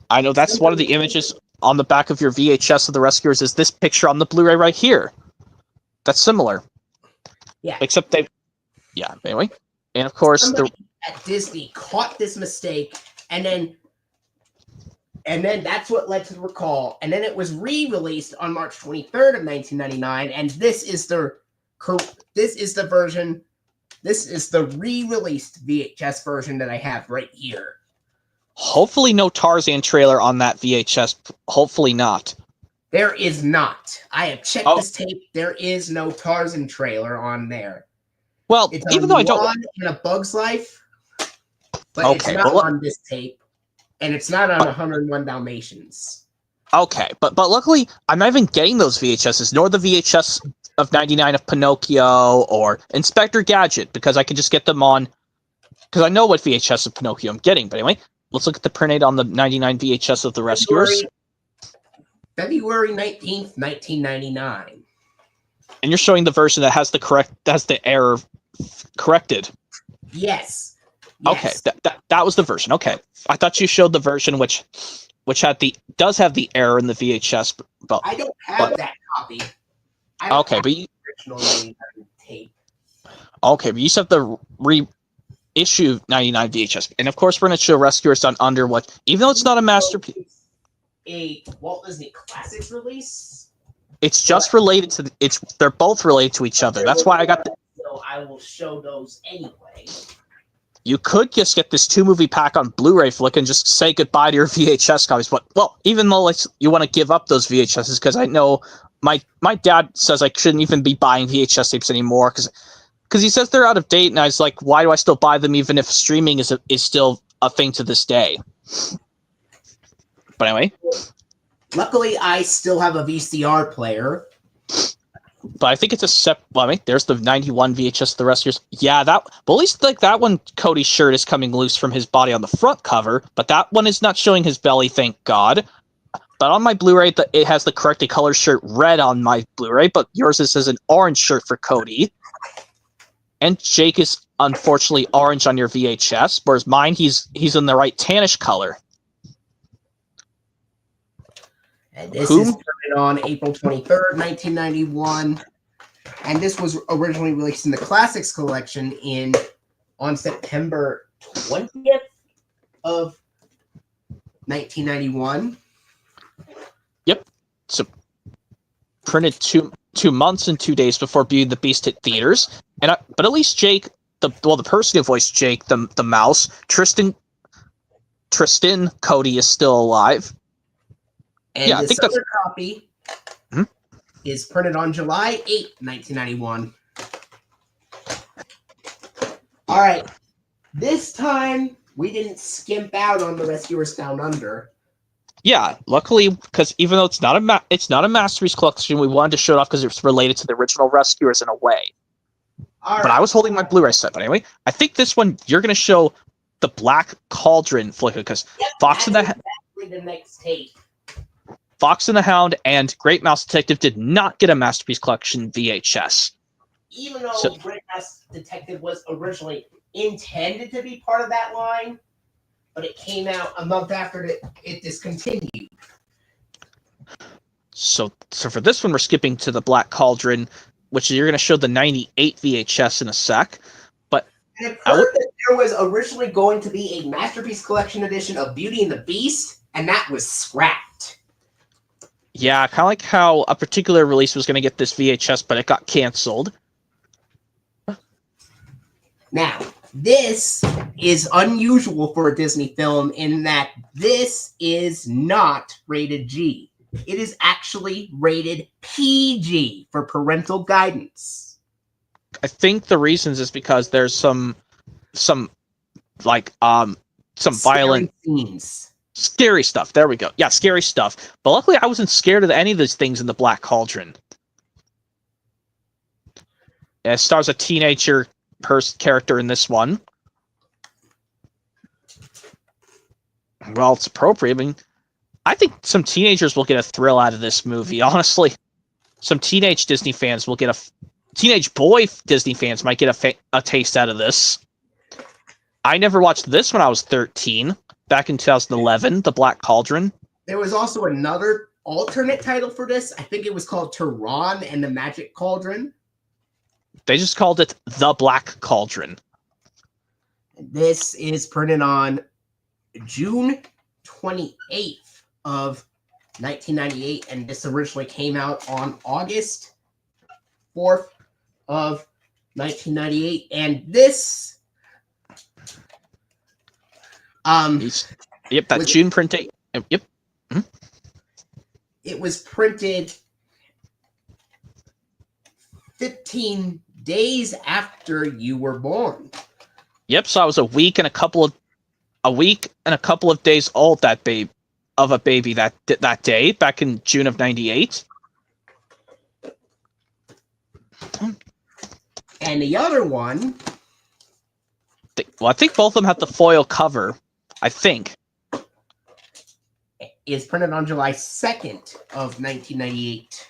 I know that's one of the images on the back of your VHS of the Rescuers is this picture on the Blu-ray right here. That's similar. Yeah. Except yeah, anyway. And of course, somebody at Disney caught this mistake, and then that's what led to the recall. And then it was re-released on March 23rd of 1999, and this is the version. This is the re-released VHS version that I have right here. Hopefully no Tarzan trailer on that VHS. Hopefully not. There is not. I have checked this tape. There is no Tarzan trailer on there. Well, it's even though I don't... in A Bug's Life, but it's not on this tape. And it's not on 101 Dalmatians. Okay, but luckily, I'm not even getting those VHSs, nor the VHS of 99 of Pinocchio or Inspector Gadget, because I can just get them on, because I know what VHS of Pinocchio I'm getting. But anyway, let's look at the printout on the 99 VHS of the Rescuers. February 19th, 1999. And you're showing the version that has the error corrected. Yes. Okay, that was the version. Okay, I thought you showed the version which does have the error in the VHS. But I don't have that copy. Okay, but you tape. Okay, but you just have the reissue 99 VHS, and of course we're going to show Rescuers Down Under, even though it's not a masterpiece, a Walt Disney Classics release. It's just related to they're both related to each other. That's why I got. So I will show those anyway. You could just get this 2-movie pack on Blu-ray flick and just say goodbye to your VHS copies. But even though you want to give up those VHSs, because I know my dad says I shouldn't even be buying VHS tapes anymore because he says they're out of date, and I was like, why do I still buy them even if streaming is still a thing to this day? But anyway, luckily I still have a VCR player. But I think it's there's the 91 VHS of the Rescuers. Yeah, but at least that one, Cody's shirt is coming loose from his body on the front cover, but that one is not showing his belly, thank God. but on my Blu-ray, it has the correctly colored shirt red on my Blu-ray, but yours is an orange shirt for Cody. And Jake is unfortunately orange on your VHS, whereas mine, he's in the right tannish color. And this is printed on April 23rd, 1991. And this was originally released in the Classics Collection on September 20th of 1991. Yep. So printed two months and 2 days before Beauty and the Beast hit theaters. But at least Jake, the person who voiced Jake, the mouse, Tristan Cody is still alive. And yeah, this other copy is printed on July 8th, 1991. All right. This time, we didn't skimp out on the Rescuers Down Under. Yeah, luckily, because even though it's not a Masterpiece Collection, we wanted to show it off because it's related to the original Rescuers in a way. But I was holding my Blu-ray set. But anyway, I think this one, you're going to show the Black Cauldron flick, because Fox and the next tape. Fox and the Hound and Great Mouse Detective did not get a Masterpiece Collection VHS. Even though Great Mouse Detective was originally intended to be part of that line, but it came out a month after it discontinued. So for this one, we're skipping to the Black Cauldron, which you're going to show the 98 VHS in a sec. But I've heard that there was originally going to be a Masterpiece Collection edition of Beauty and the Beast, and that was scrapped. Yeah, kind of like how a particular release was going to get this VHS, but it got canceled. Now, this is unusual for a Disney film in that this is not rated G. It is actually rated PG for parental guidance. I think the reasons is because there's some violent scenes. Scary stuff. There we go. Yeah, scary stuff. But luckily, I wasn't scared of any of those things in the Black Cauldron. It stars a teenager character in this one. Well, it's appropriate. I mean, I think some teenagers will get a thrill out of this movie, honestly. Some teenage Disney fans will get teenage boy Disney fans might get a taste out of this. I never watched this when I was 13. Back in 2011, The Black Cauldron. There was also another alternate title for this. I think it was called Tehran and the Magic Cauldron. They just called it The Black Cauldron. This is printed on June 28th of 1998, and this originally came out on August 4th of 1998. And this... Yep, that June print date. Yep. Mm-hmm. It was printed 15 days after you were born. Yep, so I was a week and a couple of days old that baby that day back in June of 98. And the other one, I think both of them have the foil cover. I think. Is printed on July 2nd of 1998.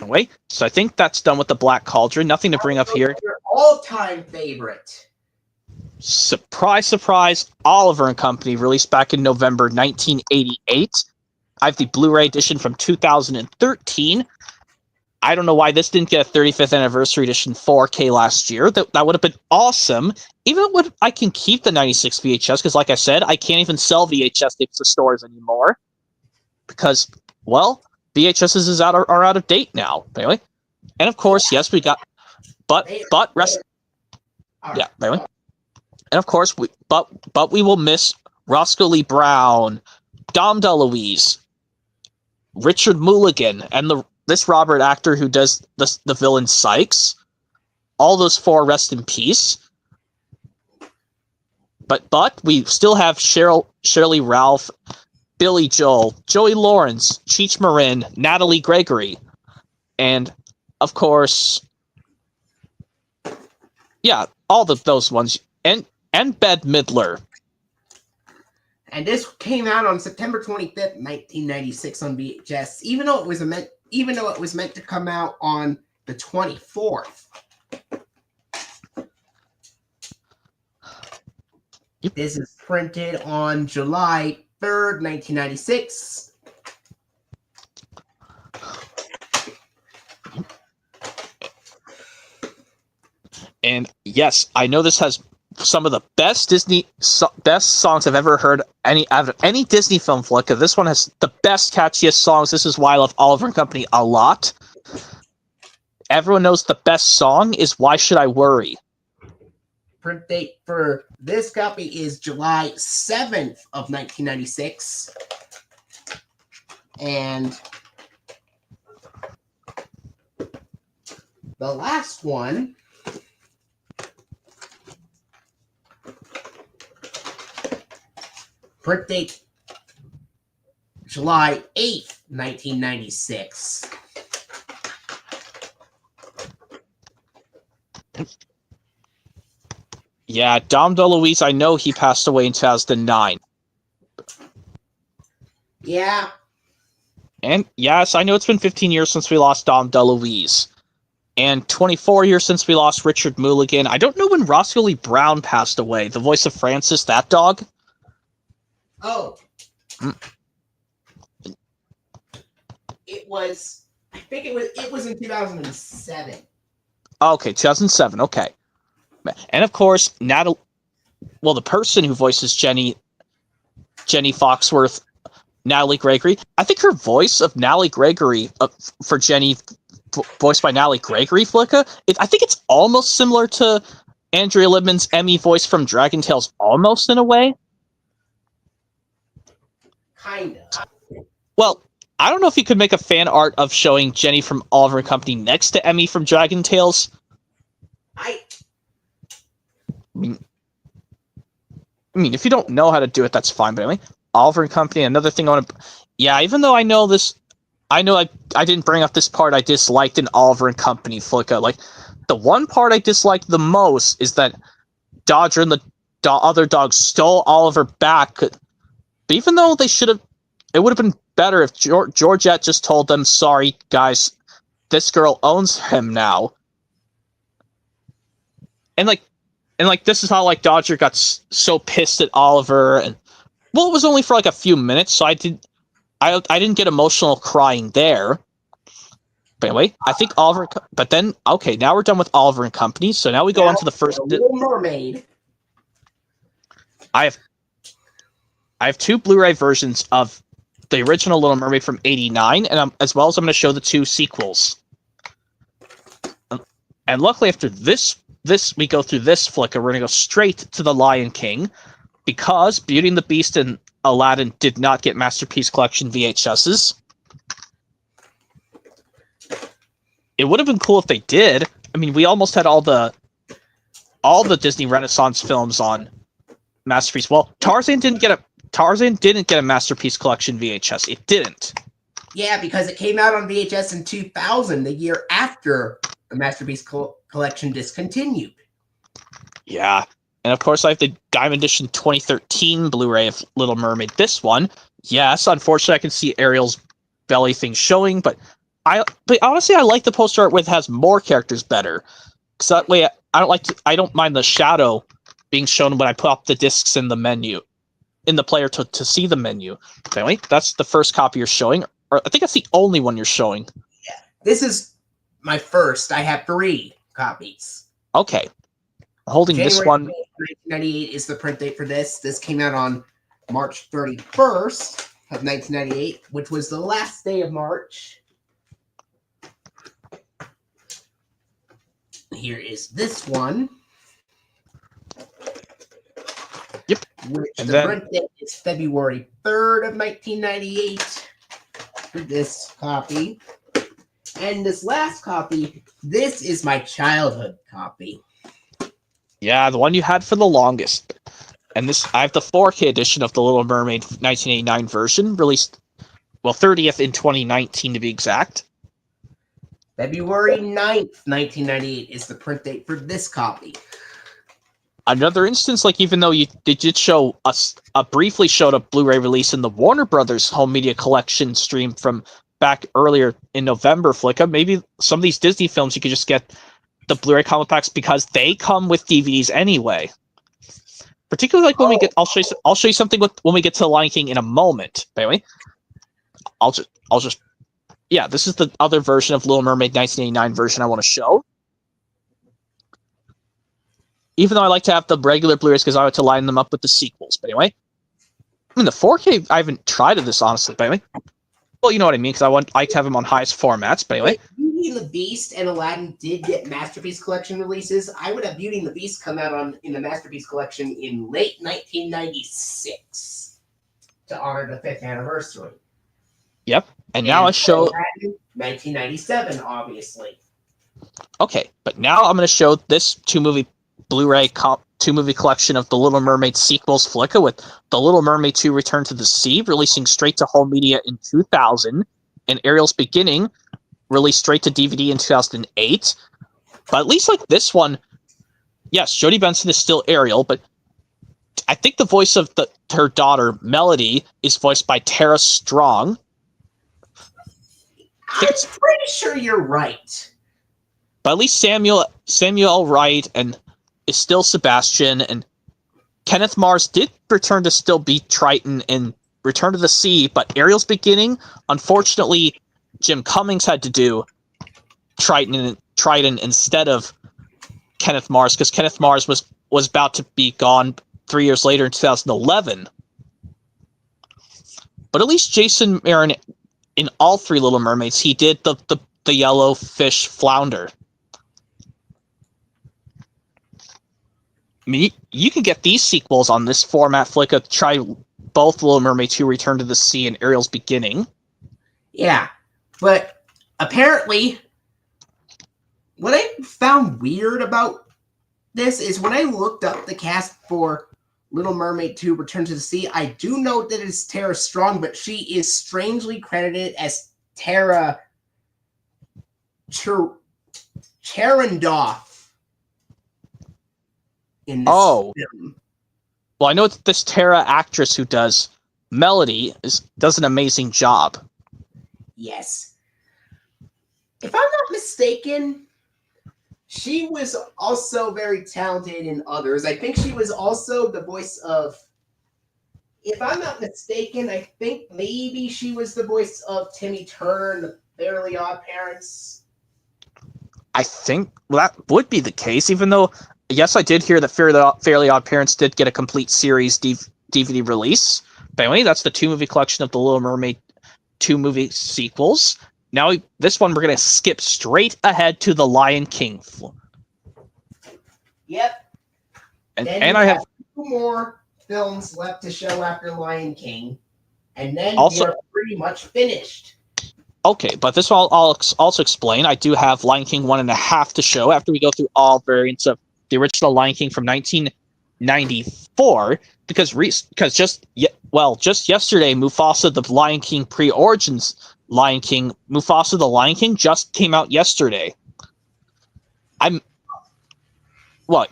Wait, so I think that's done with the Black Cauldron. Nothing to bring up here. Your all-time favorite. Surprise, surprise, Oliver and Company, released back in November 1988. I have the Blu-ray edition from 2013. I don't know why this didn't get a 35th anniversary edition 4K last year. That would have been awesome. Even if I can keep the 96 VHS, because like I said, I can't even sell VHS tapes to stores anymore. Because, well, VHSs are out of date now. Anyway. And of course, yes, we got yeah, anyway. And of course, we will miss Roscoe Lee Brown, Dom DeLuise, Richard Mulligan, and this Robert actor who does the villain Sykes. All those four rest in peace. But we still have Shirley Ralph, Billy Joel, Joey Lawrence, Cheech Marin, Natalie Gregory, and of course Yeah, all those ones. And Bette Midler. And this came out on September 25th, 1996 on VHS, even though it was meant to come out on the 24th. Yep. This is printed on July 3rd, 1996. And yes, I know this has some of the best best songs I've ever heard out of any Disney film flick. This one has the best, catchiest songs. This is why I love Oliver and Company a lot. Everyone knows the best song is "Why Should I Worry." Print date for this copy is July 7th of 1996. And the last one print date July 8th, 1996. Yeah, Dom DeLuise, I know he passed away in 2009. Yeah. And yes, I know it's been 15 years since we lost Dom DeLuise. And 24 years since we lost Richard Mulligan. I don't know when Roscoe Lee Brown passed away. The voice of Francis, that dog? Oh. It was in 2007. Okay, 2007, okay. And of course, the person who voices Jenny Foxworth, Natalie Gregory. I think her voice of Natalie Gregory for Jenny, voiced by Natalie Gregory, Flicka, I think it's almost similar to Andrea Libman's Emmy voice from Dragon Tales, almost in a way. Kinda. Well, I don't know if you could make a fan art of showing Jenny from Oliver and Company next to Emmy from Dragon Tales. I mean, if you don't know how to do it, that's fine. But anyway, Oliver and Company. Another thing I want to, even though I know this, I didn't bring up this part I disliked in Oliver and Company, Flicka. Like, the one part I disliked the most is that Dodger and the other dog stole Oliver back. But even though they should have, it would have been better if Georgette just told them, "Sorry, guys, this girl owns him now." And this is how Dodger got so pissed at Oliver, and well, it was only for a few minutes, so I didn't get emotional crying there. But anyway, I think Oliver. But then, okay, now we're done with Oliver and Company. So now we go on to the first. The Little Mermaid. I have two Blu-ray versions of the original Little Mermaid from '89, and as well as I'm going to show the two sequels. And luckily, after this we go through this Flicka, we're going to go straight to The Lion King, because Beauty and the Beast and Aladdin did not get Masterpiece Collection VHSs. It would have been cool if they did. I mean, we almost had all the Disney Renaissance films on Masterpiece. Well, Tarzan didn't get a Masterpiece Collection VHS. It didn't. Yeah, because it came out on VHS in 2000, the year after the Masterpiece Collection discontinued. Yeah. And of course, I have the Diamond Edition 2013 Blu-ray of Little Mermaid. This one, yes, unfortunately, I can see Ariel's belly thing showing, but honestly, I like the poster art where it has more characters better. Because that way, I don't mind the shadow being shown when I put up the discs in the menu, in the player to see the menu. Anyway, that's the first copy you're showing, or I think that's the only one you're showing. Yeah, this is my first. I have 3 copies. Okay. Holding January this one. 1998 is the print date for this. This came out on March 31st of 1998, which was the last day of March. Here is this one. Yep. Which the print date is February 3rd of 1998 for this copy. And this last copy, this is my childhood copy. Yeah, the one you had for the longest. And I have the 4K edition of The Little Mermaid 1989 version, released, 30th in 2019 to be exact. February 9th, 1998 is the print date for this copy. Another instance, like even though they did show us briefly showed a Blu-ray release in the Warner Brothers Home Media Collection stream from back earlier in November, Flicka, maybe some of these Disney films you could just get the Blu-ray comic packs because they come with DVDs anyway. Particularly like when we get, I'll show you something when we get to The Lion King in a moment. By the way, I'll just yeah, this is the other version of Little Mermaid 1989 version I want to show. Even though I like to have the regular Blu-rays because I like to line them up with the sequels. But anyway, I mean the 4K I haven't tried this honestly. But anyway, well, you know what I mean because I like to have them on highest formats. But anyway, Beauty and the Beast and Aladdin did get Masterpiece Collection releases. I would have Beauty and the Beast come out in the Masterpiece Collection in late 1996 to honor the 5th anniversary. Yep, and now I show Aladdin, 1997, obviously. Okay, but now I'm going to show this two-movie collection of the Little Mermaid sequels, Flicka, with The Little Mermaid 2 Return to the Sea, releasing straight to home media in 2000, and Ariel's Beginning, released straight to DVD in 2008. But at least like this one, yes, Jodie Benson is still Ariel, but I think the voice of her daughter, Melody, is voiced by Tara Strong. I'm pretty sure you're right. But at least Samuel Wright is still Sebastian, and Kenneth Mars did return to still be Triton in Return to the Sea, but Ariel's Beginning, unfortunately, Jim Cummings had to do Triton instead of Kenneth Mars, because Kenneth Mars was about to be gone 3 years later in 2011. But at least Jason Marin, in all three Little Mermaids, he did the yellow fish flounder. I mean, you can get these sequels on this format, Flicka. Try both Little Mermaid 2 Return to the Sea and Ariel's Beginning. Yeah, but apparently, what I found weird about this is when I looked up the cast for Little Mermaid 2 Return to the Sea, I do note that it's Tara Strong, but she is strangely credited as Tara Cherendoff in this film. Well, I know it's this Tara actress who does Melody does an amazing job. Yes. If I'm not mistaken, she was also very talented in others. I think she was also the voice of, if I'm not mistaken, I think maybe she was the voice of Timmy Turner in The Fairly Odd Parents. I think that would be the case, even though, yes, I did hear that Fairly Odd Parents did get a complete series DVD release. But anyway, that's the two-movie collection of the Little Mermaid 2 movie sequels. Now, this one, we're going to skip straight ahead to The Lion King. Yep. And I have 2 more films left to show after Lion King. And then we're pretty much finished. Okay, but this one I'll also explain. I do have Lion King 1.5 to show after we go through all variants of the original Lion King from 1994, because just yesterday, Mufasa the Lion King pre-Origins Lion King, Mufasa the Lion King just came out yesterday.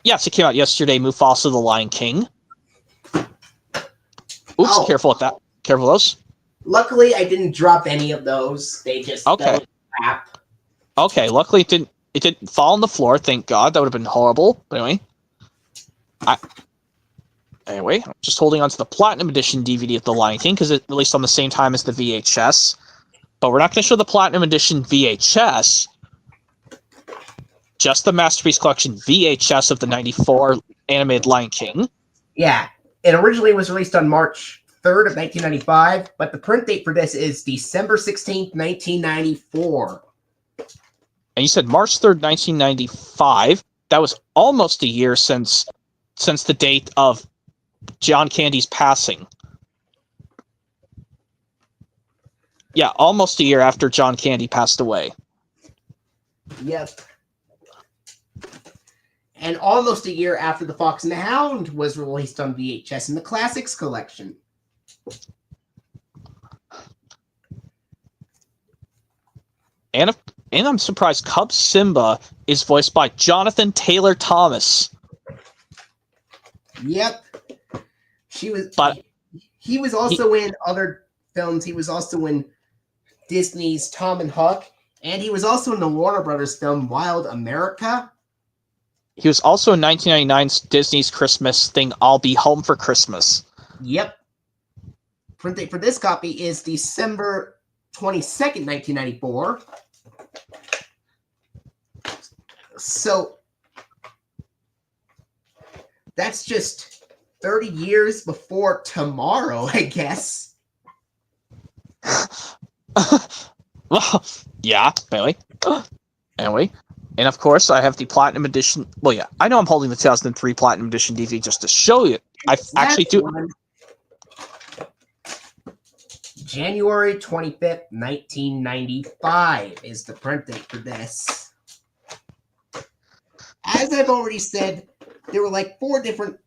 Yes, it came out yesterday, Mufasa the Lion King. Oops, careful with that. Careful with those. Luckily, I didn't drop any of those. They just fell in the lap. Okay, luckily it didn't fall on the floor, thank God. That would have been horrible. But anyway, I'm just holding on to the Platinum Edition DVD of The Lion King because it released on the same time as the VHS. But we're not going to show the Platinum Edition VHS. Just the Masterpiece Collection VHS of the 94 animated Lion King. Yeah. It originally was released on March 3rd of 1995, but the print date for this is December 16th, 1994. And you said March 3rd, 1995. That was almost a year since the date of John Candy's passing. Yeah, almost a year after John Candy passed away. Yep. And almost a year after The Fox and the Hound was released on VHS in the Classics Collection. And And I'm surprised Cub Simba is voiced by Jonathan Taylor Thomas. Yep. But he was also in other films. He was also in Disney's Tom and Huck, and he was also in the Warner Brothers film Wild America. He was also in 1999's Disney's Christmas thing, I'll Be Home for Christmas. Yep. Print date for this copy is December 22nd, 1994. So that's just 30 years before tomorrow, I guess. Well, yeah, anyway. And of course, I have the Platinum Edition. Well, yeah, I know I'm holding the 2003 Platinum Edition DVD just to show you. I actually do. January 25th, 1995 is the print date for this. As I've already said, there were like 4 different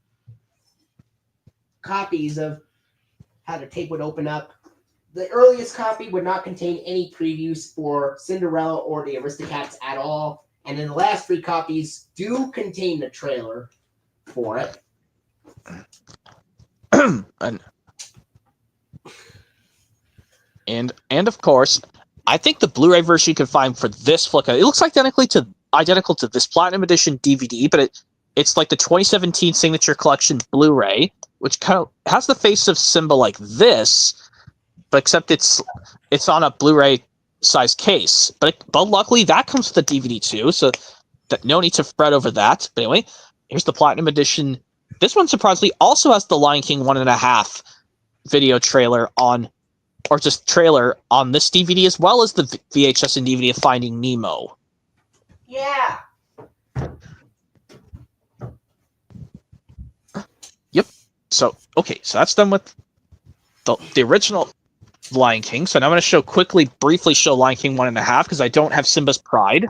copies of how the tape would open up. The earliest copy would not contain any previews for Cinderella or the Aristocats at all. And then the last 3 copies do contain the trailer for it. and of course, I think the Blu-ray version you can find for this flicker, it looks identical to this Platinum Edition DVD, but it's like the 2017 Signature Collection Blu-ray, which kind of has the face of Simba like this, but except it's on a Blu-ray size case. But luckily that comes with a DVD too, so that no need to fret over that. But anyway, here's the Platinum Edition. This one surprisingly also has the Lion King 1.5 video trailer on, or just trailer on this DVD, as well as the VHS and DVD of Finding Nemo. Yeah. Yep. So that's done with the original Lion King. So now I'm going to briefly show Lion King 1.5 because I don't have Simba's Pride.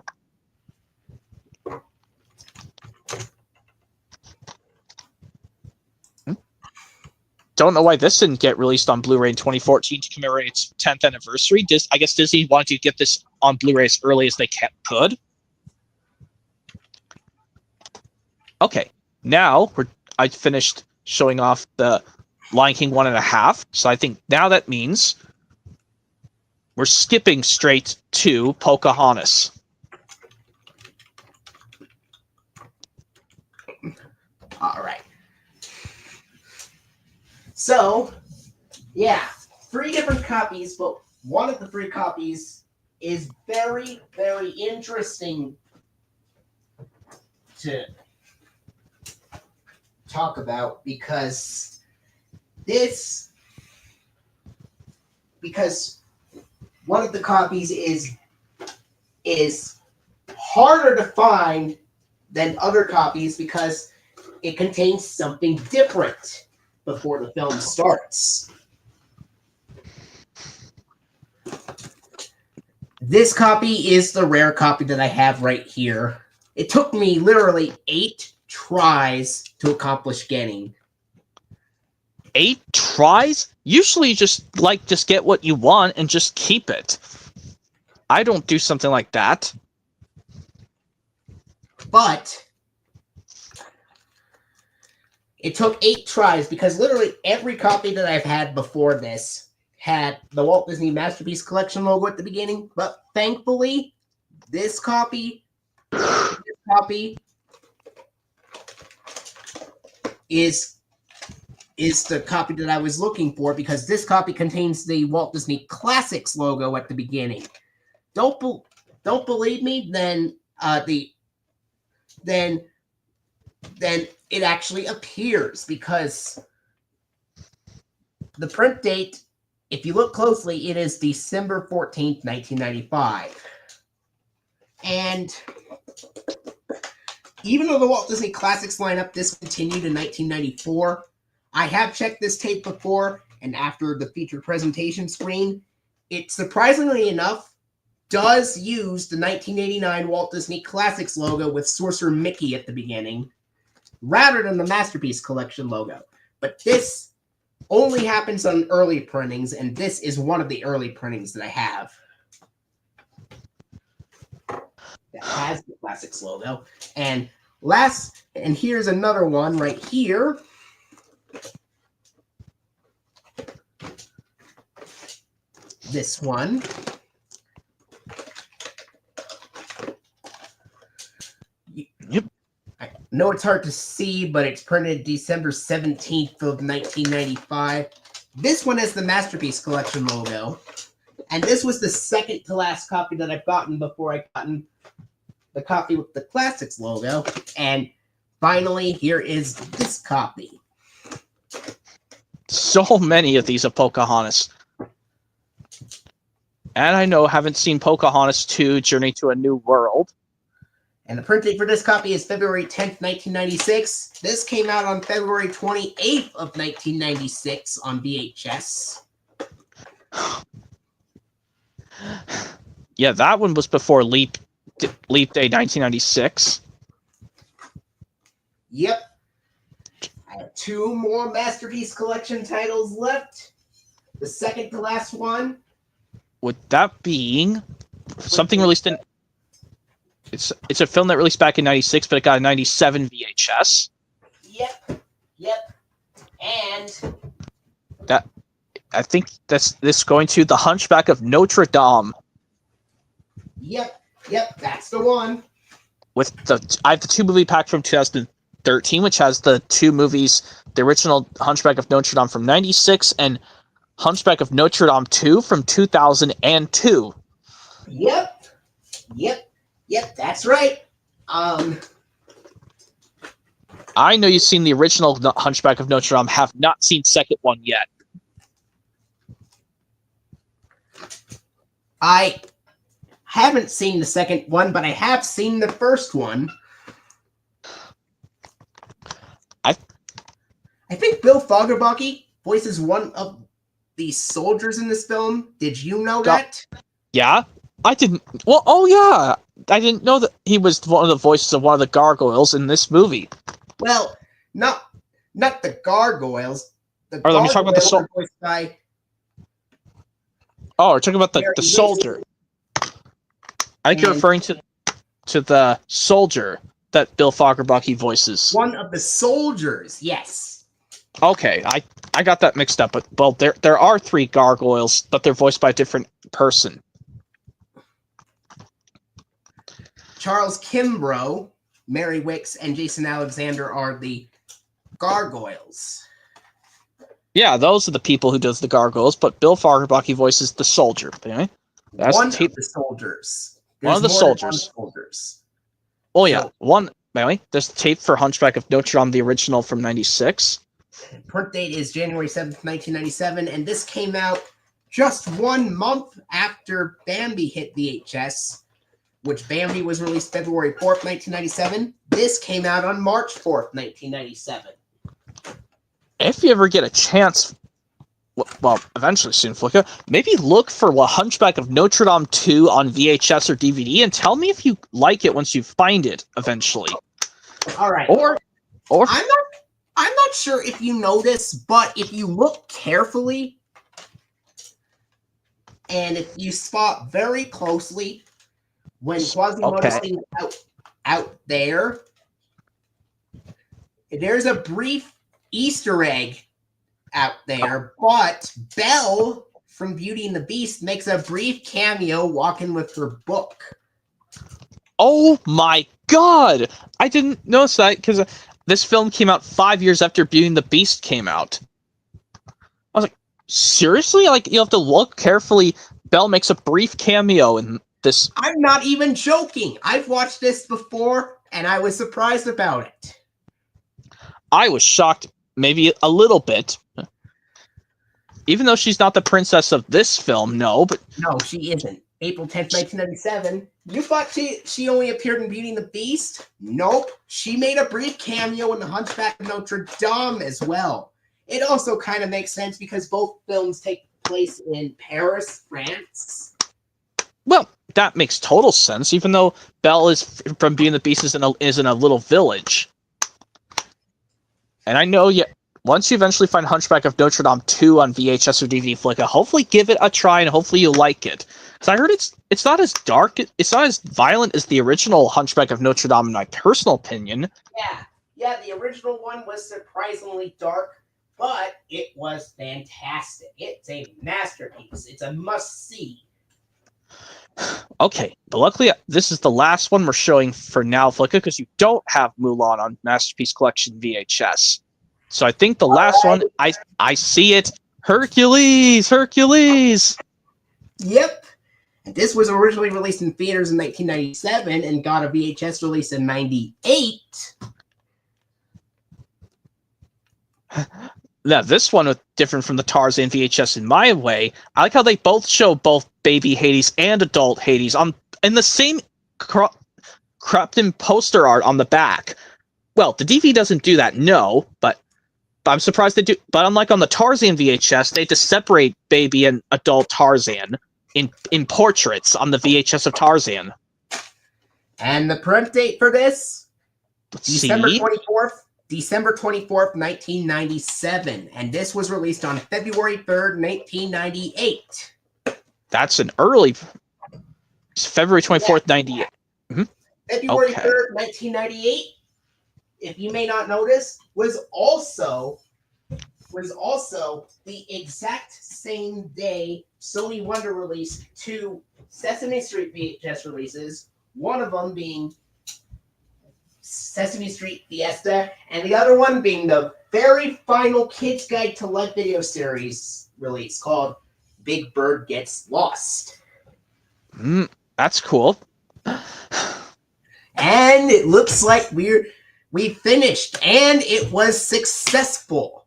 Don't know why this didn't get released on Blu-ray in 2014 to commemorate its 10th anniversary. I guess Disney wanted to get this on Blu-ray as early as they could. Okay, now I finished showing off the Lion King 1.5, so I think now that means we're skipping straight to Pocahontas. All right. So, yeah, 3 different copies, but one of the 3 copies is very, very interesting to talk about because one of the copies is harder to find than other copies because it contains something different before the film starts. This copy is the rare copy that I have right here. It took me literally 8 tries to accomplish getting. 8 tries? Usually you just get what you want and just keep it. I don't do something like that. But it took 8 tries because literally every copy that I've had before this had the Walt Disney Masterpiece Collection logo at the beginning. But thankfully, this copy is the copy that I was looking for because this copy contains the Walt Disney Classics logo at the beginning. Don't believe me? Then it actually appears because the print date, if you look closely, it is December 14th, 1995. And even though the Walt Disney Classics lineup discontinued in 1994, I have checked this tape before, and after the featured presentation screen, it surprisingly enough does use the 1989 Walt Disney Classics logo with Sorcerer Mickey at the beginning, rather than the Masterpiece Collection logo. But this only happens on early printings, and this is one of the early printings that I have. that has the Classics logo. And here's another one right here. This one. Yep. I know it's hard to see, but it's printed December 17th of 1995. This one has the Masterpiece Collection logo. And this was the second to last copy that I've gotten before I gotten the copy with the Classics logo. And finally, here is this copy. So many of these of Pocahontas. And I know, haven't seen Pocahontas 2, Journey to a New World. And the print date for this copy is February 10th, 1996. This came out on February 28th of 1996 on VHS. Yeah, that one was before Leap Day 1996. Yep. I have 2 more Masterpiece Collection titles left. The second to last one. With that being something released in... It's a film that released back in 96, but it got a 97 VHS. Yep. And that, I think this going to The Hunchback of Notre Dame. Yep, that's the one. I have the 2 movie pack from 2013, which has the 2 movies, the original Hunchback of Notre Dame from 96 and Hunchback of Notre Dame 2 from 2002. Yep, that's right. I know you've seen the original Hunchback of Notre Dame, have not seen second one yet. I haven't seen the second one, but I have seen the first one. I think Bill Fogerbucky voices one of the soldiers in this film. Did you know that? Yeah, I didn't. Well, oh yeah, I didn't know that he was one of the voices of one of the gargoyles in this movie. Well, not the gargoyles. The let me talk about the gargoyles are voiced by... Oh, we're talking about the soldier. I think you're referring to the soldier that Bill Fogerbucky voices. One of the soldiers, yes. Okay, I got that mixed up, but well, there are 3 gargoyles, but they're voiced by a different person. Charles Kimbrough, Mary Wicks, and Jason Alexander are the gargoyles. Yeah, those are the people who does the gargoyles, but Bill Fogerbucky voices the soldier. Anyway, that's one of the soldiers. One of the soldiers. Oh yeah, anyway, there's the tape for Hunchback of Notre Dame, the original from 96. Print date is January 7th, 1997, and this came out just 1 month after Bambi hit VHS, which Bambi was released February 4th, 1997. This came out on March 4th, 1997. If you ever get a chance, well, eventually soon, Flicka, maybe look for Hunchback of Notre Dame 2 on VHS or DVD and tell me if you like it once you find it eventually. All right. Or I'm not sure if you know this, but if you look carefully and if you spot very closely when Quasimodo's out there, there's a brief Easter egg out there, but Belle from Beauty and the Beast makes a brief cameo walking with her book. Oh my god! I didn't notice that because this film came out 5 years after Beauty and the Beast came out. I was like, seriously? Like, you have to look carefully. Belle makes a brief cameo in this. I'm not even joking. I've watched this before, and I was surprised about it. I was shocked, maybe a little bit. Even though she's not the princess of this film, no, but... No, she isn't. April 10th, 1997. You thought she only appeared in Beauty and the Beast? Nope. She made a brief cameo in The Hunchback of Notre Dame as well. It also kind of makes sense because both films take place in Paris, France. Well, that makes total sense, even though Belle is from Beauty and the Beast is in a little village. And I know, once you eventually find Hunchback of Notre Dame 2 on VHS or DVD Flicka, hopefully give it a try and hopefully you like it. Because I heard it's not as dark, it's not as violent as the original Hunchback of Notre Dame, in my personal opinion. Yeah, the original one was surprisingly dark, but it was fantastic. It's a masterpiece. It's a must-see. Okay, but luckily this is the last one we're showing for now, Flicka, because you don't have Mulan on Masterpiece Collection VHS. So I think the last one, I see it. Hercules! Hercules! Yep. And this was originally released in theaters in 1997 and got a VHS release in 98. Now, this one was different from the Tarzan VHS in my way. I like how they both show both baby Hades and adult Hades in the same cropped in poster art on the back. Well, the DVD doesn't do that, no, but I'm surprised they do. But unlike on the Tarzan VHS, they had to separate baby and adult Tarzan in portraits on the VHS of Tarzan. And the print date for this? Let's December see. 24th. December 24th, 1997. And this was released on February 3rd, 1998. That's an early... It's February 24th, 98. Mm-hmm. February 3rd, 1998, if you may not notice, was also the exact same day Sony Wonder released 2 Sesame Street VHS releases, one of them being Sesame Street Fiesta, and the other one being the very final Kids Guide to Life video series release called Big Bird Gets Lost. That's cool. And it looks like we finished, and it was successful.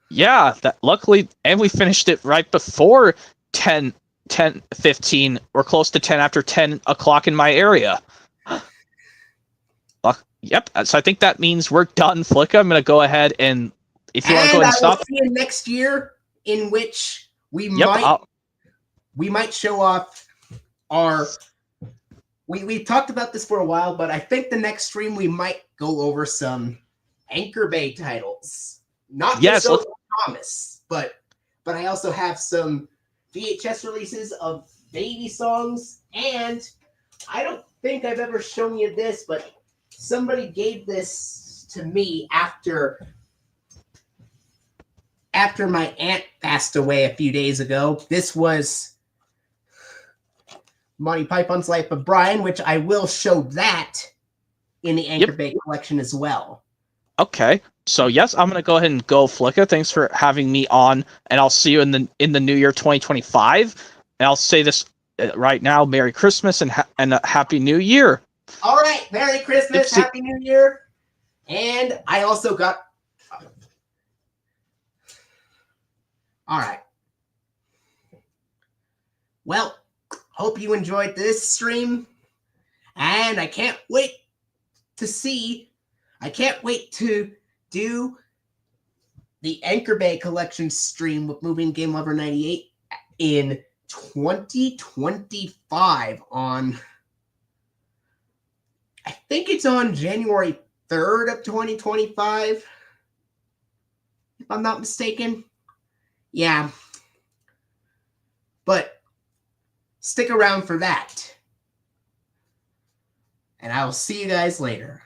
Yeah, luckily, and we finished it right before 10:15, or close to 10 after 10 o'clock in my area. Yep, so I think that means we're done, Flicka. I'm going to go ahead and, if you want to go ahead and stop. I will see you next year, in which we might show off our... We've talked about this for a while, but I think the next stream we might go over some Anchor Bay titles. Not just those Thomas, but I also have some VHS releases of baby songs, and I don't think I've ever shown you this, but somebody gave this to me after my aunt passed away a few days ago. This was Monty Python's Life of Brian, which I will show that in the Anchor Bay collection as well. Okay. So yes, I'm gonna go ahead and go, Flicka. Thanks for having me on, and I'll see you in the new year 2025. And I'll say this right now: Merry Christmas and a Happy New Year. All right, Merry Christmas, Happy New Year, and I also got. All right. Well, hope you enjoyed this stream, and I can't wait to do the Anchor Bay collection stream with Movie&GameLover98 in 2025 on, I think it's on January 3rd of 2025, if I'm not mistaken. Yeah. But stick around for that. And I will see you guys later.